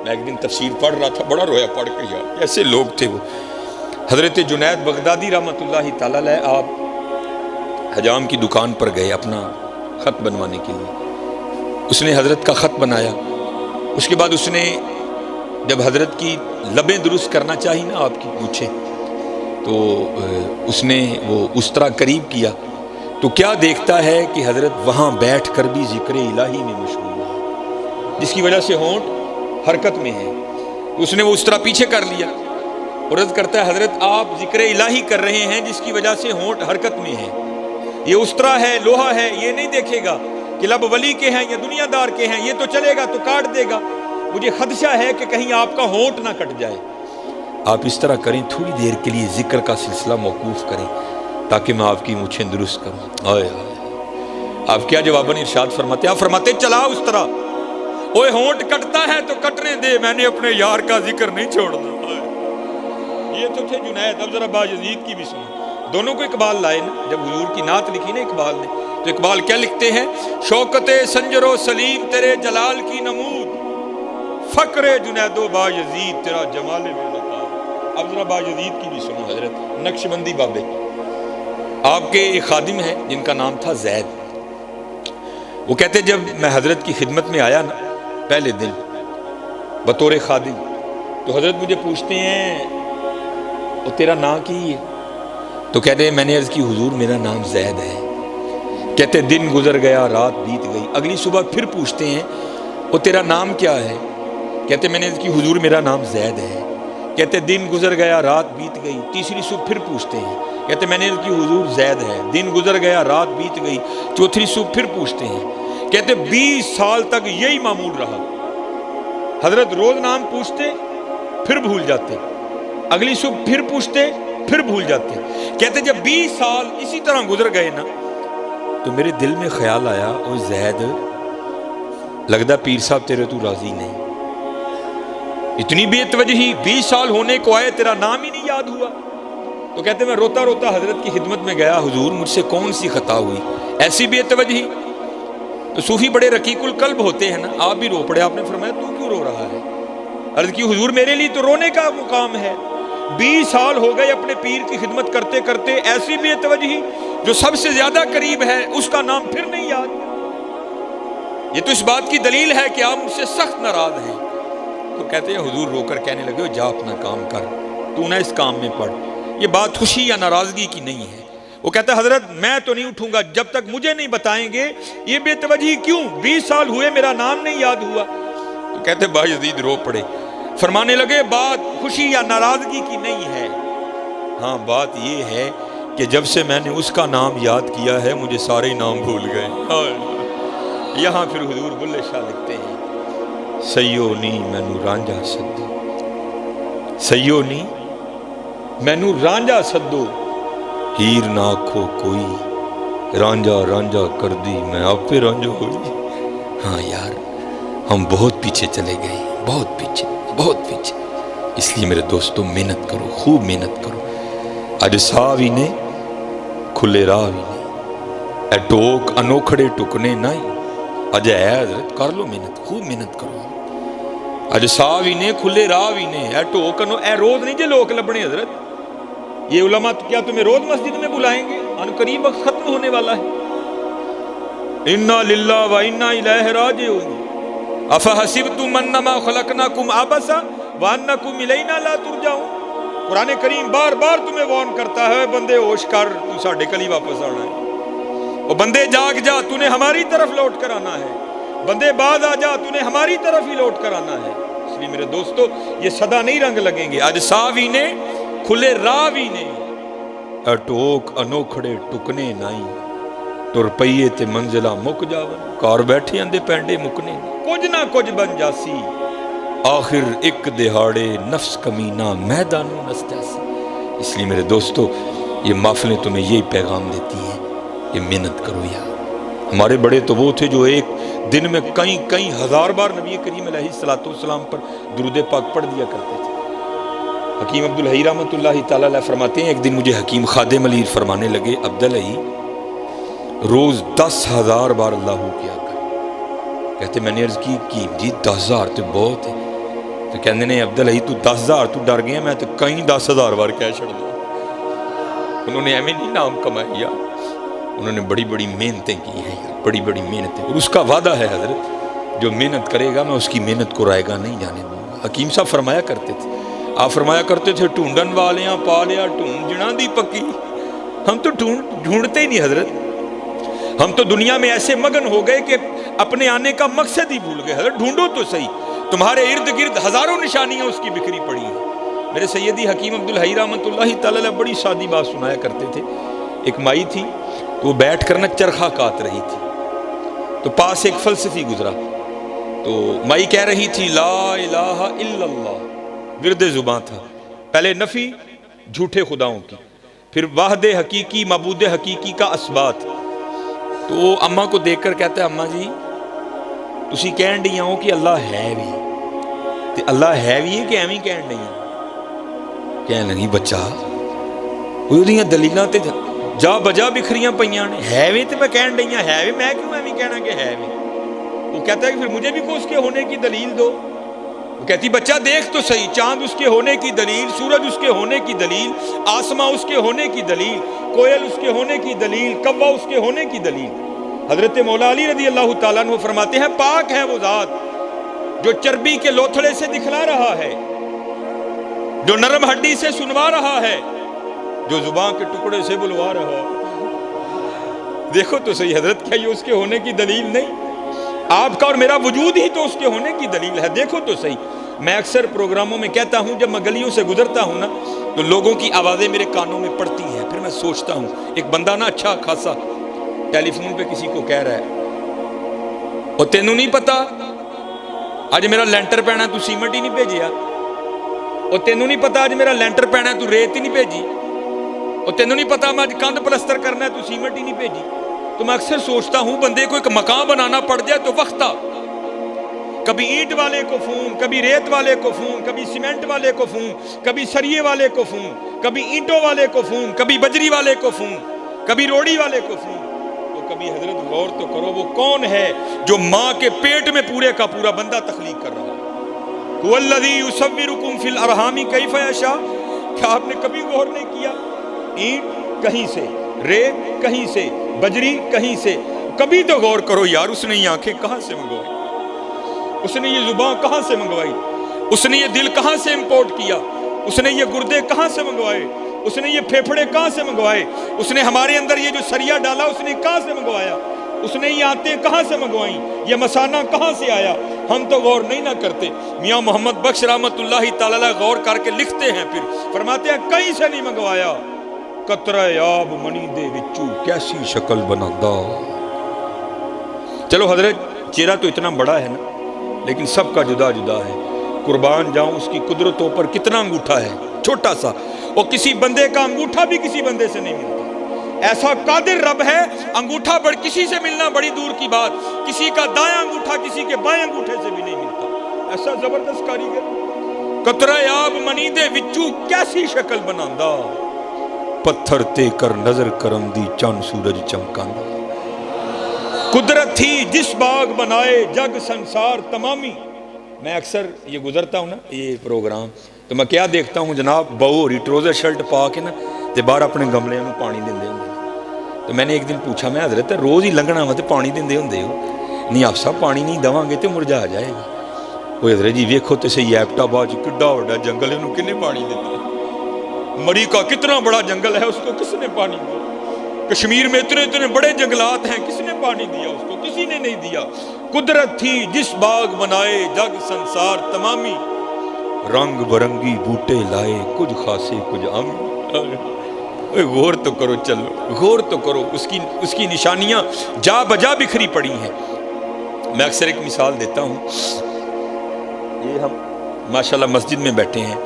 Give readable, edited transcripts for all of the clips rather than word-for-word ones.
میں ایک دن تفسیر پڑھ رہا تھا، بڑا رویا پڑھ کے یار، ایسے لوگ تھے وہ۔ حضرت جنید بغدادی رحمۃ اللہ تعالیٰ علیہ آپ حجام کی دکان پر گئے اپنا خط بنوانے کے لیے، اس نے حضرت کا خط بنایا، اس کے بعد اس نے جب حضرت کی لبیں درست کرنا چاہی نا آپ کی پوچھیں، تو اس نے وہ اس طرح قریب کیا تو کیا دیکھتا ہے کہ حضرت وہاں بیٹھ کر بھی ذکر الہی میں مشغول ہے، جس کی وجہ سے ہونٹ حرکت میں ہے۔ اس نے وہ اس طرح پیچھے کر لیا اور عرض کرتا ہے حضرت آپ ذکر الہی کر رہے ہیں جس کی وجہ سے ہونٹ حرکت میں ہے، یہ اس طرح ہے، لوہا ہے، یہ نہیں دیکھے گا کہ لب ولی کے ہیں یا دنیا دار کے ہیں، یہ تو چلے گا تو کاٹ دے گا، مجھے خدشہ ہے کہ کہیں آپ کا ہونٹ نہ کٹ جائے۔ آپ اس طرح کریں، تھوڑی دیر کے لیے ذکر کا سلسلہ موقوف کریں تاکہ میں آپ کی مونچھیں درست کروں۔ آئے آئے آپ کیا جواباً ارشاد فرماتے ہیں؟ آپ فرماتے چلا اس طرح، اوے ہونٹ کٹتا ہے تو کٹنے دے، میں نے اپنے یار کا ذکر نہیں چھوڑنا۔ یہ تو تھے جنید۔ اب ذرا باجزید کی بھی سنو، دونوں کو اقبال لائے نا، جب حضور کی نعت لکھی نا اقبال نے، تو اقبال کیا لکھتے ہیں؟ شوکت سنجر و سلیم تیرے جلال کی نمود، فقر جنید و باجزید تیرا جمال بے نقاب۔ اب ذرا باجزید کی بھی سنو، حضرت نقشبندی بابے، آپ کے ایک خادم ہیں جن کا نام تھا زید۔ وہ کہتے جب میں حضرت کی خدمت میں آیا نا پہلے دن بطور خادم، تو حضرت مجھے پوچھتے ہیں وہ تیرا نام کی ہے؟ تو کہتے ہیں میں نے عرض کی حضور میرا نام زید ہے۔ کہتے دن گزر گیا رات بیت گئی، اگلی صبح پھر پوچھتے ہیں وہ تیرا نام کیا ہے؟ کہتے میں نے عرض کی حضور میرا نام زید ہے۔ کہتے دن گزر گیا رات بیت گئی، تیسری صبح پھر پوچھتے ہیں، کہتے میں نے عرض کی حضور زید ہے۔ دن گزر گیا رات بیت گئی، چوتھی صبح پھر پوچھتے ہیں، کہتے 20 سال تک یہی معمول رہا، حضرت روز نام پوچھتے پھر بھول جاتے، اگلی صبح پھر پوچھتے پھر بھول جاتے۔ کہتے جب 20 سال اسی طرح گزر گئے نا تو میرے دل میں خیال آیا او زید لگدا پیر صاحب تیرے تو راضی نہیں، اتنی بے توجہی 20 سال ہونے کو آئے تیرا نام ہی نہیں یاد ہوا۔ تو کہتے میں روتا روتا حضرت کی خدمت میں گیا، حضور مجھ سے کون سی خطا ہوئی، ایسی بے توجہی؟ تو صوفی بڑے رقیق القلب ہوتے ہیں نا، آپ بھی رو پڑے۔ آپ نے فرمایا تو کیوں رو رہا ہے؟ عرض کی حضور میرے لیے تو رونے کا مقام ہے، 20 سال ہو گئے اپنے پیر کی خدمت کرتے کرتے، ایسی بے توجہی جو سب سے زیادہ قریب ہے اس کا نام پھر نہیں یاد۔ یہ تو اس بات کی دلیل ہے کہ آپ مجھ سے سخت ناراض ہیں۔ تو کہتے ہیں حضور رو کر کہنے لگے جا اپنا کام کر، تو نہ اس کام میں پڑ، یہ بات خوشی یا ناراضگی کی نہیں ہے۔ وہ کہتا ہے حضرت میں تو نہیں اٹھوں گا جب تک مجھے نہیں بتائیں گے یہ بے توجہی کیوں، 20 سال ہوئے میرا نام نہیں یاد ہوا۔ تو کہتے باجزید رو پڑے، فرمانے لگے بات خوشی یا ناراضگی کی نہیں ہے، ہاں بات یہ ہے کہ جب سے میں نے اس کا نام یاد کیا ہے مجھے سارے نام بھول گئے۔ یہاں پھر حضور بلے شاہ لکھتے ہیں سیو نی مینو رانجھا سدو، سیو نی مینو رانجھا سدو، ہیر نہ آکھو کوئی، رانجھا رانجھا کر دی میں آپ پہ رانجھا ہوئی۔ ہاں یار ہم بہت پیچھے چلے گئے، بہت پیچھے بہت پیچھے، اس لیے میرے دوستوں محنت کرو، خوب محنت کرو۔ اج ساہ بھی نے کھلے راہ بھی نے، اے ٹوک انوکھڑے ٹکنے نہیں، اج ہے حضرت کر لو محنت، خوب محنت کرو۔ اج ساہ بھی نے کھلے راہ بھی نے، اے ٹوک اے روز نہیں جے لوگ لبنے حضرت، یہ علماء کیا تمہیں روز مسجد میں بلائیں گے؟ ان قریب وقت ختم ہونے والا ہے۔ انا للہ و انا الیہ راجعون، افحسبتم انما خلقناکم عبثا وانکم الینا لا ترجعون۔ قرآن کریم بار بار تمہیں وارن کرتا ہے بندے ہوش کر، تو ساڈے کل ہی واپس آنا ہے، اور بندے جاگ جا، تو نے ہماری طرف لوٹ کر آنا ہے، بندے باز آ جا، تو نے ہماری طرف ہی لوٹ کر آنا ہے۔ اس لیے میرے دوستو یہ صدا نہیں رنگ لگیں گے، آج ساوی نے کھلے راوی نے، اٹوک انوکھڑے ٹکنے نائی، تر پئیے تے منزلہ مک جاون، کار بیٹھے اندے پینڈے مکنے، کچھ نہ کچھ بن جاسی، آخر ایک دہاڑے نفس کمینہ میدانوں نس جاسی۔ اس لیے میرے دوستو یہ محفلیں تمہیں یہی پیغام دیتی ہیں کہ محنت کرو یار۔ ہمارے بڑے تو وہ تھے جو ایک دن میں کئی ہزار بار نبی کریم علیہ السلام پر درود پاک پڑھ دیا کرتے تھے۔ حکیم عبدالحی رحمۃ اللہ تعالیٰ علیہ فرماتے ہیں ایک دن مجھے حکیم خادم علی فرمانے لگے عبدالحی روز 10,000 بار اللہ کیا کر۔ کہتے میں نے عرض کی جی 10,000 تو بہت ہے۔ تو کہندے نے عبدل ہی تو 10,000 تو ڈر گیا، میں تو کئی 10,000 بار کہہ چھڑ دوں۔ انہوں نے ایویں نہیں نام کمایا، انہوں نے بڑی بڑی محنتیں کی ہیں، بڑی بڑی محنتیں، اور اس کا وعدہ ہے حضرت جو محنت کرے گا میں اس کی محنت کو رائے گا نہیں جانے دوں گا۔ حکیم صاحب فرمایا کرتے تھے، آپ فرمایا کرتے تھے ڈھونڈن والیاں پا لیا ڈھونڈ جنا دی پکی۔ ہم تو ڈھونڈتے ہی نہیں حضرت، ہم تو دنیا میں ایسے مگن ہو گئے کہ اپنے آنے کا مقصد ہی بھول گئے۔ حضرت ڈھونڈو تو صحیح، تمہارے ارد گرد ہزاروں نشانیاں اس کی بکھری پڑی ہیں۔ میرے سیدی حکیم عبدالحی رحمۃ اللہ تعالی علیہ بڑی سادی بات سنایا کرتے تھے۔ ایک مائی تھی تو وہ بیٹھ کر نہ چرخہ کاٹ رہی تھی، تو پاس ایک فلسفی گزرا، تو مائی کہہ رہی تھی لا الہ الا اللہ، ورد زباں تھا، پہلے نفی جھوٹے خداؤں کی، پھر واحد حقیقی معبود حقیقی کا اثبات۔ تو وہ اماں کو دیکھ کر کہتا ہے اماں جی تسی کہن ڈیاں ہو کہ اللہ ہے بھی، تے اللہ ہے بھی ہے کہ ایویں کہن ڈیاں؟ کہنے لگی بچہ وہ دلیلاں تے جا بجا بکھریاں پئیاں نے، ہے بھی تے میں کہن ڈیاں ہے بھی، میں کیوں ایویں کہنا کہ ہے بھی؟ وہ کہتا ہے کہ پھر مجھے بھی کوئی اس کے ہونے کی دلیل دو۔ وہ کہتی بچہ دیکھ تو صحیح، چاند اس کے ہونے کی دلیل، سورج اس کے ہونے کی دلیل، آسماں اس کے ہونے کی دلیل، کوئل اس کے ہونے کی دلیل، کوا اس کے ہونے کی دلیل۔ حضرت مولا علی رضی اللہ تعالیٰ عنہ فرماتے ہیں پاک ہے وہ ذات جو چربی کے لوتھڑے سے دکھلا رہا ہے، جو نرم ہڈی سے سنوا رہا ہے، جو زبان کے ٹکڑے سے بلوا رہا ہے۔ دیکھو تو صحیح حضرت، کیا یہ اس کے ہونے کی دلیل نہیں؟ آپ کا اور میرا وجود ہی تو اس کے ہونے کی دلیل ہے۔ دیکھو تو صحیح، میں اکثر پروگراموں میں کہتا ہوں جب میں گلیوں سے گزرتا ہوں نا تو لوگوں کی آوازیں میرے کانوں میں پڑتی ہیں، پھر میں سوچتا ہوں ایک بندہ نا اچھا خاصا ٹیلی فون پہ کسی کو کہہ رہا ہے اور تینوں نہیں پتا آج میرا لینٹر پینا تو سیمنٹ ہی نہیں بھیجیا، اور تینوں نہیں پتا آج میرا لینٹر پینا تو ریت ہی نہیں بھیجی، اور تینوں نہیں پتا میں آج کندھ پلستر کرنا ہے تو سیمنٹ ہی نہیں بھیجی۔ تو میں اکثر سوچتا ہوں بندے کو ایک مکان بنانا پڑ جائے تو وقت آ، کبھی اینٹ والے کو فون، کبھی ریت والے کو فون، کبھی سیمنٹ والے کو فون، کبھی سریے والے کو فون، کبھی اینٹوں والے کو فون، کبھی بجری والے کو فون، کبھی روڑی والے کو فون۔ تو کبھی حضرت غور تو کرو وہ کون ہے جو ماں کے پیٹ میں پورے کا پورا بندہ تخلیق کر رہا ہے؟ هو الذی یصورکم فی الارحام کیف یشاء۔ کیا آپ نے کبھی غور نہیں کیا؟ اینٹ کہیں سے، ریت کہیں سے، بجری کہیں سے، کبھی تو غور کرو یار اس نے یہ آنکھیں کہاں سے منگوائی، اس نے یہ زبان کہاں سے منگوائی، اس نے یہ دل کہاں سے امپورٹ کیا، اس نے یہ گردے کہاں سے منگوائے، اس نے یہ پھیپھڑے کہاں سے منگوائے، اس نے ہمارے اندر یہ جو سریا ڈالا اس نے کہاں سے منگوایا، اس نے یہ آنتیں کہاں سے منگوائیں، یہ مسانہ کہاں سے آیا؟ ہم تو غور نہیں نہ کرتے۔ میاں محمد بخش رحمت اللہ تعالی غور کر کے لکھتے ہیں، پھر فرماتے ہیں کہیں سے نہیں منگوایا، قطرہ آب منی دے وچوں کیسی شکل بنادا۔ چلو حضرت چہرہ تو اتنا بڑا ہے نا، لیکن سب کا جدا جدا ہے۔ قربان جاؤں اس کی قدرتوں پر کتنا انگوٹھا ہے، چھوٹا سا، اور کسی بندے کا انگوٹھا بھی کسی بندے سے نہیں ملتا۔ ایسا قادر رب ہے، انگوٹھا بڑھ کسی سے ملنا بڑی دور کی بات، کسی کا دایاں انگوٹھا کسی کے بائیں انگوٹھے سے بھی نہیں ملتا۔ ایسا زبردست کاریگر، قطرہ آب منی دے وچوں کیسی شکل بنادا، پتھر تے کر نظر کرم دی چند سورج چمکاندا۔ قدرت تھی جس باغ بنائے جگ سنسار تمامی۔ میں اکثر یہ گزرتا ہوں نا یہ پروگرام تو میں کیا دیکھتا ہوں جناب، بہو ہو رہی ٹروزر شرٹ پا کے نا تے باہر اپنے گملے میں پانی دیندے ہوندے۔ تو میں نے ایک دن پوچھا میں حضرت روز ہی لنگنا وا تے پانی دیندے ہوندے ہو؟ نہیں آپ صاحب پانی نہیں دواں گے تے مرجھا جائے گا۔ وہ حضرت جی ویکھو تے صحیح ایبٹ آباد کڈا بڑا جنگل ہے، انہوں کنے پانی دیتا؟ مری کا کتنا بڑا جنگل ہے، اس کو کس نے پانی دیا؟ کشمیر میں اتنے اتنے بڑے جنگلات ہیں، کس نے پانی دیا اس کو؟ کسی نے نہیں دیا۔ قدرت تھی جس باغ بنائے جگ سنسار تمامی، رنگ برنگی بوٹے لائے کچھ خاصے کچھ عام۔ غور تو کرو، چلو غور تو کرو، اس کی نشانیاں جا بجا بکھری پڑی ہیں۔ میں اکثر ایک مثال دیتا ہوں، یہ ہم ماشاءاللہ مسجد میں بیٹھے ہیں،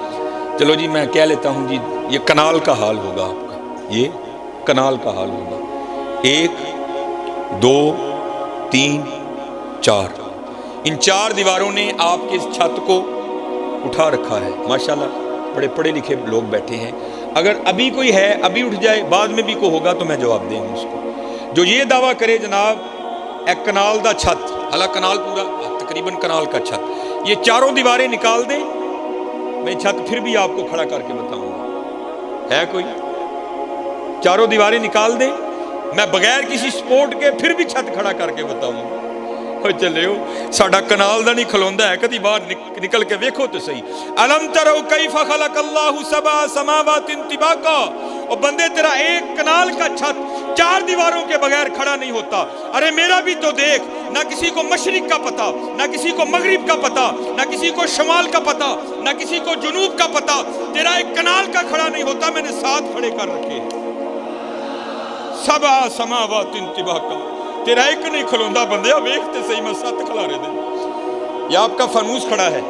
چلو جی میں کہہ لیتا ہوں جی یہ کنال کا حال ہوگا آپ کا، یہ کنال کا حال ہوگا، 1 2 3 4، ان 4 دیواروں نے آپ کے چھت کو اٹھا رکھا ہے۔ ماشاءاللہ بڑے پڑھے لکھے لوگ بیٹھے ہیں، اگر ابھی کوئی ہے ابھی اٹھ جائے، بعد میں بھی کوئی ہوگا تو میں جواب دیں گا اس کو۔ جو یہ دعویٰ کرے جناب ایک کنال دا چھت، حالانکہ کنال پورا تقریباً کنال کا چھت، یہ چاروں دیواریں نکال دیں، میں چھت پھر بھی آپ کو کھڑا کر کے بتاؤں گا، ہے کوئی؟ چاروں دیواریں نکال دیں، میں بغیر کسی سپورٹ کے پھر بھی چھت کھڑا کر کے بتاؤں گا۔ چلے ہو ساڈا کنال دا نہیں کھلوندا ہے، کدی باہر نکل کے ویکھو تو صحیح۔ الم ترو کیف خلق اللہ سبع سماوات طباقا، اور بندے تیرا ایک کنال کا چھت 4 دیواروں کے بغیر کھڑا نہیں ہوتا۔ ارے میرا بھی تو دیکھ، نہ کسی کو مشرق کا پتہ، نہ کسی کو مغرب کا پتہ، نہ کسی کو شمال کا پتہ، نہ کسی کو جنوب کا پتہ، تیرا ایک کنال کا کھڑا نہیں ہوتا، میں نے 7 کھڑے کر رکھے۔ سبع سماوات طباقا، تیرا ایک نہیں کھلوندا بندیا، ویکھتے صحیح میں 7 کھلارے دے۔ یہ آپ کا فانوس کھڑا ہے،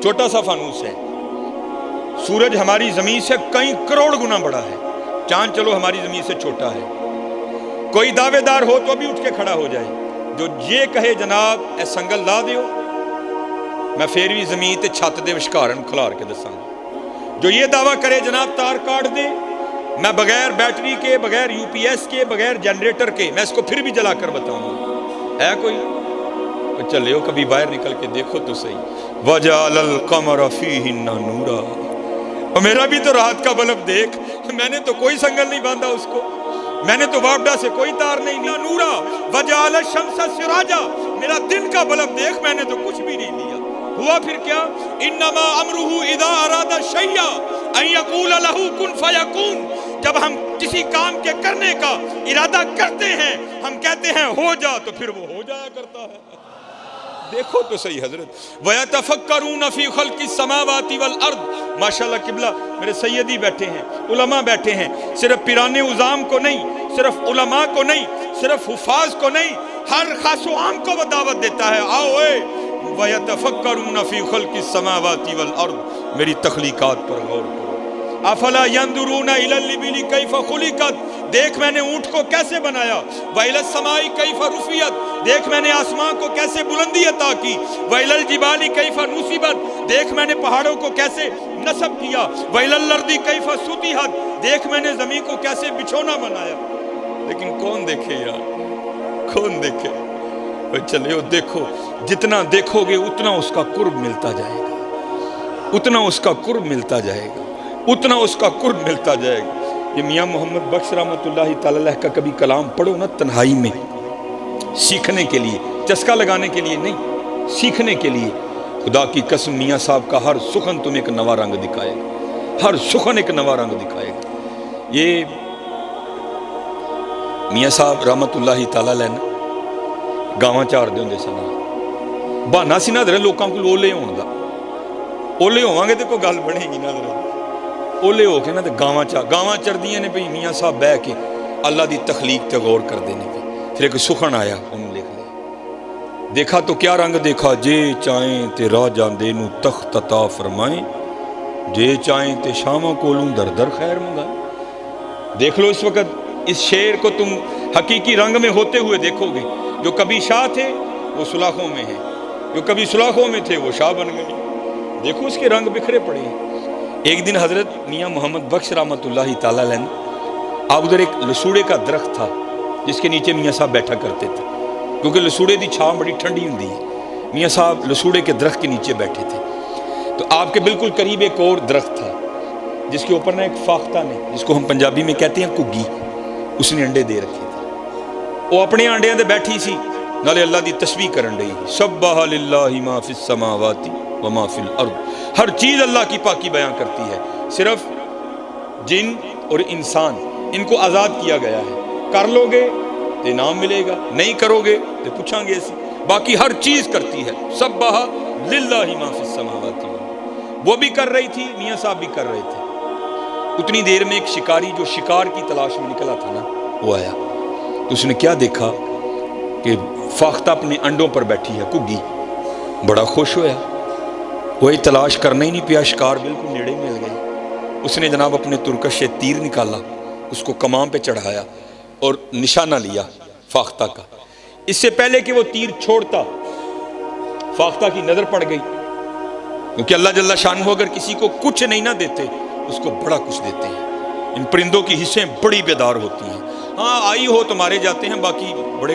چھوٹا سا فانوس ہے، سورج ہماری زمین سے کئی کروڑ گنا بڑا ہے، چاند چلو ہماری زمین سے چھوٹا ہے، کوئی دعوے دار ہو تو ابھی اٹھ کے کھڑا ہو جائے، جو یہ کہے جناب اے سنگل لا دیو، میں پھر بھی زمین تے چھت دے وشکارن کھلار کے دساں گا، جو یہ دعویٰ کرے جناب تار کاٹ دے، میں بغیر بیٹری کے، بغیر یو پی ایس کے، بغیر جنریٹر کے، میں اس کو پھر بھی جلا کر بتاؤں گا، ہے کوئی؟ چلے ہو کبھی باہر نکل کے دیکھو تو صحیح۔ وَجَعَلَ الْقَمَرَ فِيهِنَّ نُورًا، اور میرا بھی تو رات کا بلب دیکھ، میں نے تو کوئی سنگل نہیں باندھا اس کو، میں نے تو وابڈا سے کوئی تار نہیں لیا۔ نورا وَجَعَلَ الشَّمْسَ سِرَاجًا، میرا دن کا بلب دیکھ، میں نے تو کچھ بھی نہیں لیا۔ ہوا پھر کیا؟ انما امرہ اذا اراد شیئا ان یقول لہ کن فیکون، جب ہم کسی کام کے کرنے کا ارادہ کرتے ہیں، ہم کہتے ہیں ہو جا، تو پھر وہ ہو جایا کرتا ہے۔ دیکھو تو صحیح حضرت۔ وَيَتَفَكَّرُونَ فِي خَلْقِ السَّمَاوَاتِ وَالْأَرْضِ، ماشاءاللہ قبلہ میرے سیدی بیٹھے ہیں، علماء بیٹھے ہیں، صرف پیران عظام کو نہیں، صرف علماء کو نہیں، صرف حفاظ کو نہیں، ہر خاص و عام کو وہ دعوت دیتا ہے، آؤ اے وَيَتَفَكَّرُونَ فِي خَلْقِ السَّمَاوَاتِ وَالْأَرْضِ، میری تخلیقات پر غور کرو۔ افلا ينظرون الى الابل كيف خلقت، دیکھ میں نے اونٹ کو کیسے بنایا، والى السماء كيف رفعت، دیکھ میں نے آسمان کو کیسے بلندی عطا کی، والى الجبال كيف نصبت، دیکھ میں نے پہاڑوں کو کیسے نصب کیا، والى الارض كيف سطحت، دیکھ میں نے زمین کو کیسے بچھونا بنایا۔ لیکن کون دیکھے یار، کون دیکھے؟ چلے دیکھو، جتنا دیکھو گے اتنا اس کا قرب ملتا جائے گا، اتنا اس کا قرب ملتا جائے گا، اتنا اس کا قرب ملتا جائے گا۔ یہ میاں محمد بخش رحمۃ اللہ تعالی علیہ کا کبھی کلام پڑھو نا تنہائی میں، سیکھنے کے لیے، چسکا لگانے کے لیے نہیں، سیکھنے کے لیے، خدا کی قسم میاں صاحب کا ہر سخن تمہیں ایک نوا رنگ دکھائے گا، ہر سخن ایک نوا رنگ دکھائے گا۔ یہ میاں صاحب رحمۃ اللہ تعالی علیہ گاواں چار دے ہوندے سن، بہانا سی نہ درے لوکاں کو اولے ہون دا، اولے ہوواں گے تے کوئی گل بنے گی نہ درے، اولے ہو کے نا تے گاواں چردیاں نے پئی، میاں صاحب بہ کے اللہ دی تخلیق تے غور کر دینے پہ، پھر ایک سخن آیا انہوں لکھ لیا، دیکھا تو کیا رنگ دیکھا، جے چاہیں تے راہ جاندے نو تخت عطا فرمائیں، جے چاہیں تے شاماں کولوں در در خیر منگائیں۔ دیکھ لو اس وقت اس شعر کو تم حقیقی رنگ میں ہوتے ہوئے دیکھو گے، جو کبھی شاہ تھے وہ سلاخوں میں ہیں، جو کبھی سلاخوں میں تھے وہ شاہ بن گئے، دیکھو اس کے رنگ بکھرے پڑے ہیں۔ ایک دن حضرت میاں محمد بخش رحمۃ اللہ تعالی علیہ، آپ ادھر ایک لسوڑے کا درخت تھا جس کے نیچے میاں صاحب بیٹھا کرتے تھے، کیونکہ لسوڑے دی چھاں بڑی ٹھنڈی ہوندی ہے، میاں صاحب لسوڑے کے درخت کے نیچے بیٹھے تھے، تو آپ کے بالکل قریب ایک اور درخت تھا جس کے اوپر نا ایک فاختہ نے، جس کو ہم پنجابی میں کہتے ہیں کگی، اس نے انڈے دے رکھے تھے، وہ اپنے انڈیاں دے بیٹھی سی، نالے اللہ دی تسبیح کرن رہی، سبح للہ ما فی السماوات وما فی الارض، ہر چیز اللہ کی پاکی بیان کرتی ہے، صرف جن اور انسان ان کو آزاد کیا گیا ہے، کر لو گے تو انعام ملے گا، نہیں کرو گے تو پوچھیں گے ایسی، باقی ہر چیز کرتی ہے، سبح للہ ما فی السماوات، وہ بھی کر رہی تھی، میاں صاحب بھی کر رہے تھے۔ اتنی دیر میں ایک شکاری جو شکار کی تلاش میں نکلا تھا نا وہ آیا، تو اس نے کیا دیکھا کہ فاختہ اپنے انڈوں پر بیٹھی ہے کگی، بڑا خوش ہویا، وہی تلاش کرنا ہی نہیں پیا، شکار بالکل نیڑے مل گئے، اس نے جناب اپنے ترکش سے تیر نکالا، اس کو کمان پہ چڑھایا اور نشانہ لیا فاختہ کا، اس سے پہلے کہ وہ تیر چھوڑتا فاختہ کی نظر پڑ گئی، کیونکہ اللہ جل شانہ اگر کسی کو کچھ نہیں نہ دیتے اس کو بڑا کچھ دیتے ہیں، ان پرندوں کی حصیں بڑی بیدار ہوتی ہیں، ہاں آئی ہو تو مارے جاتے ہیں، باقی بڑے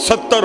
70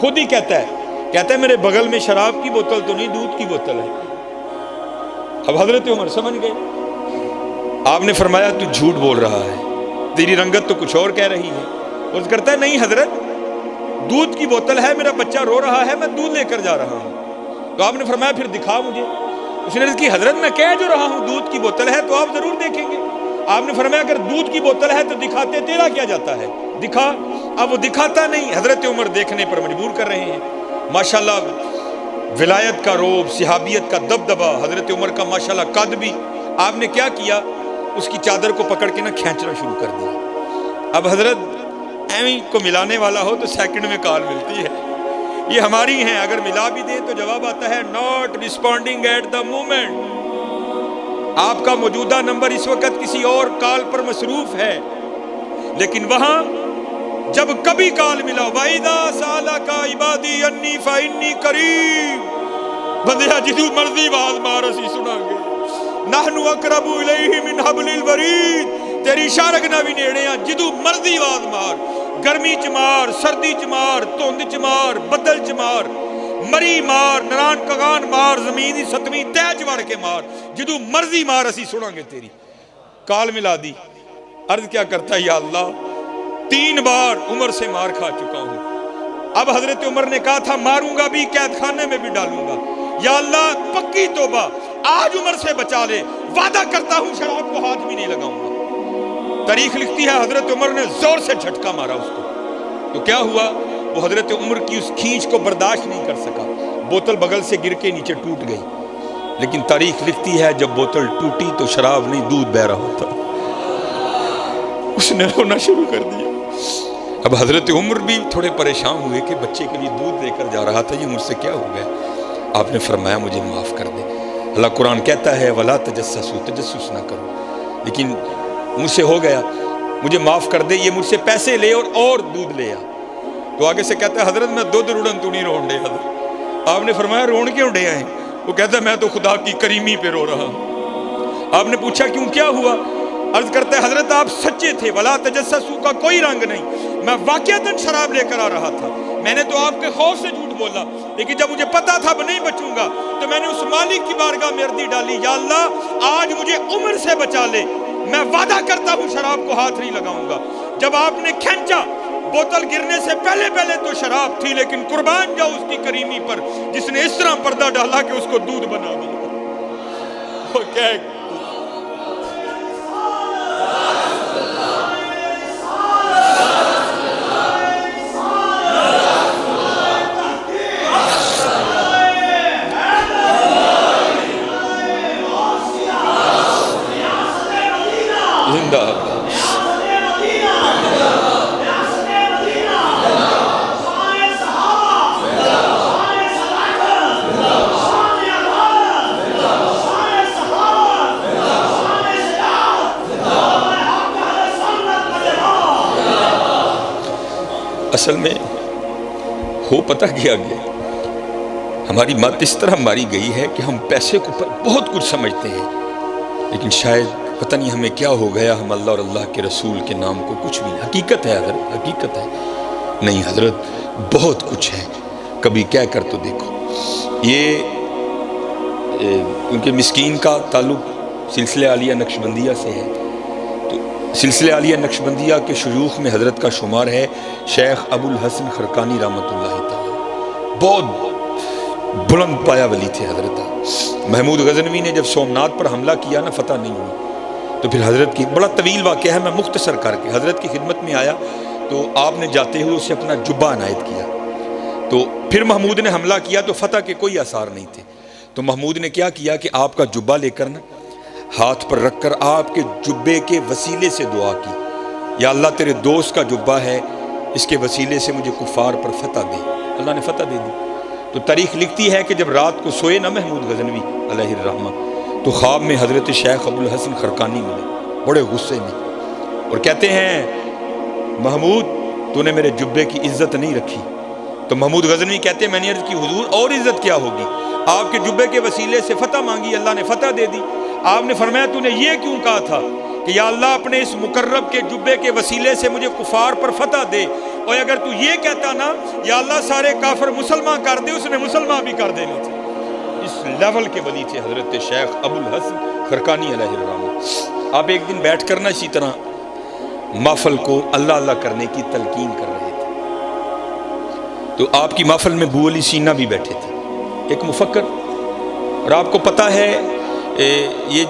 خود ہی کہتا ہے میرے بغل میں شراب کی بوتل تو نہیں، دودھ کی بوتل ہے۔ اب حضرت عمر سمجھ گئے۔ آپ نے فرمایا تو جھوٹ بول رہا ہے، تیری رنگت تو کچھ اور کہہ رہی ہے۔ عرض کرتا ہے نہیں حضرت، دودھ کی بوتل ہے، میرا بچہ رو رہا ہے، میں دودھ لے کر جا رہا ہوں۔ تو آپ نے فرمایا پھر دکھا مجھے۔ اس نے عرض کی حضرت میں کہہ جو رہا ہوں دودھ کی بوتل ہے، تو آپ ضرور دیکھیں گے۔ آپ نے فرمایا اگر دودھ کی بوتل ہے تو دکھاتے تیرا کیا جاتا ہے، دکھا۔ اب وہ دکھاتا نہیں، حضرت عمر دیکھنے پر مجبور کر رہے ہیں۔ ماشاءاللہ ولایت کا روب، صحابیت کا دبدبا، حضرت عمر کا ماشاءاللہ قد بھی۔ آپ نے کیا کیا، اس کی چادر کو پکڑ کے کھینچنا شروع کر دیا۔ اب حضرت ایویں کو ملانے والا ہو تو سیکنڈ میں کال ملتی ہے، یہ ہماری ہیں، اگر ملا بھی دیں تو جواب آتا ہے not responding at the moment. آپ کا موجودہ نمبر اس وقت کسی اور کال پر مصروف ہے، لیکن وہاں جب کبھی کال ملا وَإِذَا سَأَلَكَ عِبَادِي أَنِّي فَإِنِّي قَرِيبٌ، بندیا جدو مرضی باز مار اسی سنا گے، نحن اقرب الیہ من حبل الورید، تیری شارک نہ بھی نیڑے ہیں، جدو مرضی باز مار، گرمی چ مار، سردی چ مار، دھند چ مار، بدل چ مار، مری مار، نران کگان مار، زمین دی ستویں تہ چ وڑ کے مار، جدو مرضی مار اسی سنا گے تیری۔ کال ملا دی، عرض کیا کرتا ہے یا اللہ 3 بار عمر سے مار کھا چکا ہوں، اب حضرت عمر نے کہا تھا ماروں گا بھی، قید خانے میں بھی ڈالوں گا، یا اللہ پکی توبہ آج عمر سے بچا لے، وعدہ کرتا ہوں شراب کو ہاتھ بھی نہیں لگاؤں گا۔ تاریخ لکھتی ہے حضرت عمر نے زور سے جھٹکا مارا اس کو، تو کیا ہوا، وہ حضرت عمر کی اس کھینچ کو برداشت نہیں کر سکا، بوتل بغل سے گر کے نیچے ٹوٹ گئی۔ لیکن تاریخ لکھتی ہے جب بوتل ٹوٹی تو شراب نہیں دودھ بہ رہا تھا، اس نے رونا شروع کر دیا۔ اب حضرت عمر بھی تھوڑے پریشان ہوئے کہ بچے کے لیے دودھ لے کر جا رہا تھا، یہ مجھ سے کیا ہو گیا۔ آپ نے فرمایا مجھے معاف کر دے، اللہ قرآن کہتا ہے وَلَا تَجَسَّسُوا، تجسس نہ کرو، لیکن مجھ سے ہو گیا، مجھے معاف کر دے، یہ مجھ سے پیسے لے اور دودھ لے آ۔ تو آگے سے کہتا ہے حضرت میں دودھ روڑن تو نہیں رون ڈے حضرت۔ آپ نے فرمایا رون کیوں ڈے آئے؟ وہ کہتا ہے میں تو خدا کی کریمی پہ رو رہا ہوں۔ آپ نے پوچھا کیوں، کیا ہوا؟ عرض کرتا ہے حضرت آپ سچے تھے، ولا تجسسوا کا کوئی رنگ نہیں، میں واقعتاً شراب لے کر آ رہا تھا، میں نے تو آپ کے خوف سے جھوٹ بولا، لیکن جب مجھے پتا تھا نہیں بچوں گا تو میں نے اس مالک کی بارگاہ میں عرضی ڈالی یا اللہ آج مجھے عمر سے بچا لے، میں وعدہ کرتا ہوں شراب کو ہاتھ نہیں لگاؤں گا۔ جب آپ نے کھینچا، بوتل گرنے سے پہلے تو شراب تھی، لیکن قربان جاؤ اس کی کریمی پر جس نے اس طرح پردہ ڈالا کہ اس کو دودھ بنا دیا۔ وہ کیا زندہ اصل میں ہو پتہ کیا گیا، ہماری مات اس طرح ماری گئی ہے کہ ہم پیسے کو بہت کچھ سمجھتے ہیں، لیکن شاید پتہ نہیں ہمیں کیا ہو گیا، ہم اللہ اور اللہ کے رسول کے نام کو کچھ بھی نہیں۔ حقیقت ہے حضرت، حقیقت ہے نہیں حضرت، بہت کچھ ہے، کبھی کہہ کر تو دیکھو۔ یہ کیونکہ مسکین کا تعلق سلسلہ عالیہ نقشبندیہ سے ہے، تو سلسلہ عالیہ نقشبندیہ کے شیوخ میں حضرت کا شمار ہے شیخ ابو الحسن خرقانی رحمۃ اللہ تعالی، بہت بلند پایا ولی تھے حضرت۔ محمود غزنوی نے جب سومنات پر حملہ کیا نا، فتح نہیں ہوئی، تو پھر حضرت کی بڑا طویل واقعہ ہے، میں مختصر کر کے حضرت کی خدمت میں آیا تو آپ نے جاتے ہوئے اسے اپنا جبہ عنایت کیا، تو پھر محمود نے حملہ کیا تو فتح کے کوئی آثار نہیں تھے، تو محمود نے کیا کیا کہ آپ کا جبہ لے کر نا ہاتھ پر رکھ کر آپ کے جبے کے وسیلے سے دعا کی، یا اللہ تیرے دوست کا جبہ ہے، اس کے وسیلے سے مجھے کفار پر فتح دے۔ اللہ نے فتح دے دی۔ تو تاریخ لکھتی ہے کہ جب رات کو سوئے نا محمود غزنوی علیہ الرحمہ، تو خواب میں حضرت شیخ ابو الحسن خرقانی ملے بڑے غصے میں، اور کہتے ہیں محمود تو نے میرے جبے کی عزت نہیں رکھی۔ تو محمود غزنوی کہتے ہیں میں نے عرض کی حضور اور عزت کیا ہوگی، آپ کے جبے کے وسیلے سے فتح مانگی، اللہ نے فتح دے دی۔ آپ نے فرمایا تو نے یہ کیوں کہا تھا کہ یا اللہ اپنے اس مقرب کے جبے کے وسیلے سے مجھے کفار پر فتح دے، اور اگر تو یہ کہتا نا یا اللہ سارے کافر مسلمان کر دے، اس نے مسلمان بھی کر دینے تھے۔ اس لیول کے ولی تھے حضرت شیخ ابو الحسن خرقانی علیہ الرحمہ۔ آپ ایک دن بیٹھ کر نا اسی طرح محفل کو اللہ اللہ کرنے کی تلقین کر رہے تھے، تو آپ کی محفل میں ابو علی سینا بھی بیٹھے تھے، ایک مفکر۔ اور آپ کو پتہ ہے یہ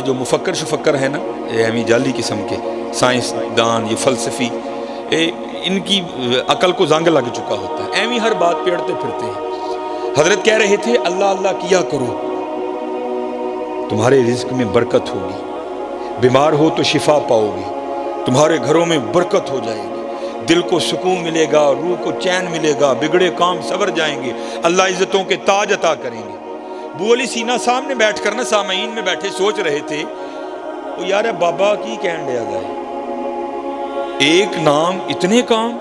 جو مفکر شفکر ہے نا، اہمی جعلی قسم کے سائنس دان، یہ فلسفی، ان کی عقل کو زنگ لگ چکا ہوتا ہے، ایمی ہر بات پیڑتے پھرتے ہیں۔ حضرت کہہ رہے تھے اللہ اللہ کیا کرو، تمہارے رزق میں برکت ہوگی، بیمار ہو تو شفا پاؤ گے، تمہارے گھروں میں برکت ہو جائے گی، دل کو سکون ملے گا، روح کو چین ملے گا، بگڑے کام سنور جائیں گے، اللہ عزتوں کے تاج عطا کریں گے۔ ابو علی سینا سامنے بیٹھ کر نا سامعین میں بیٹھے سوچ رہے تھے، وہ یار بابا کی کہن دیا گئے، ایک نام اتنے کام،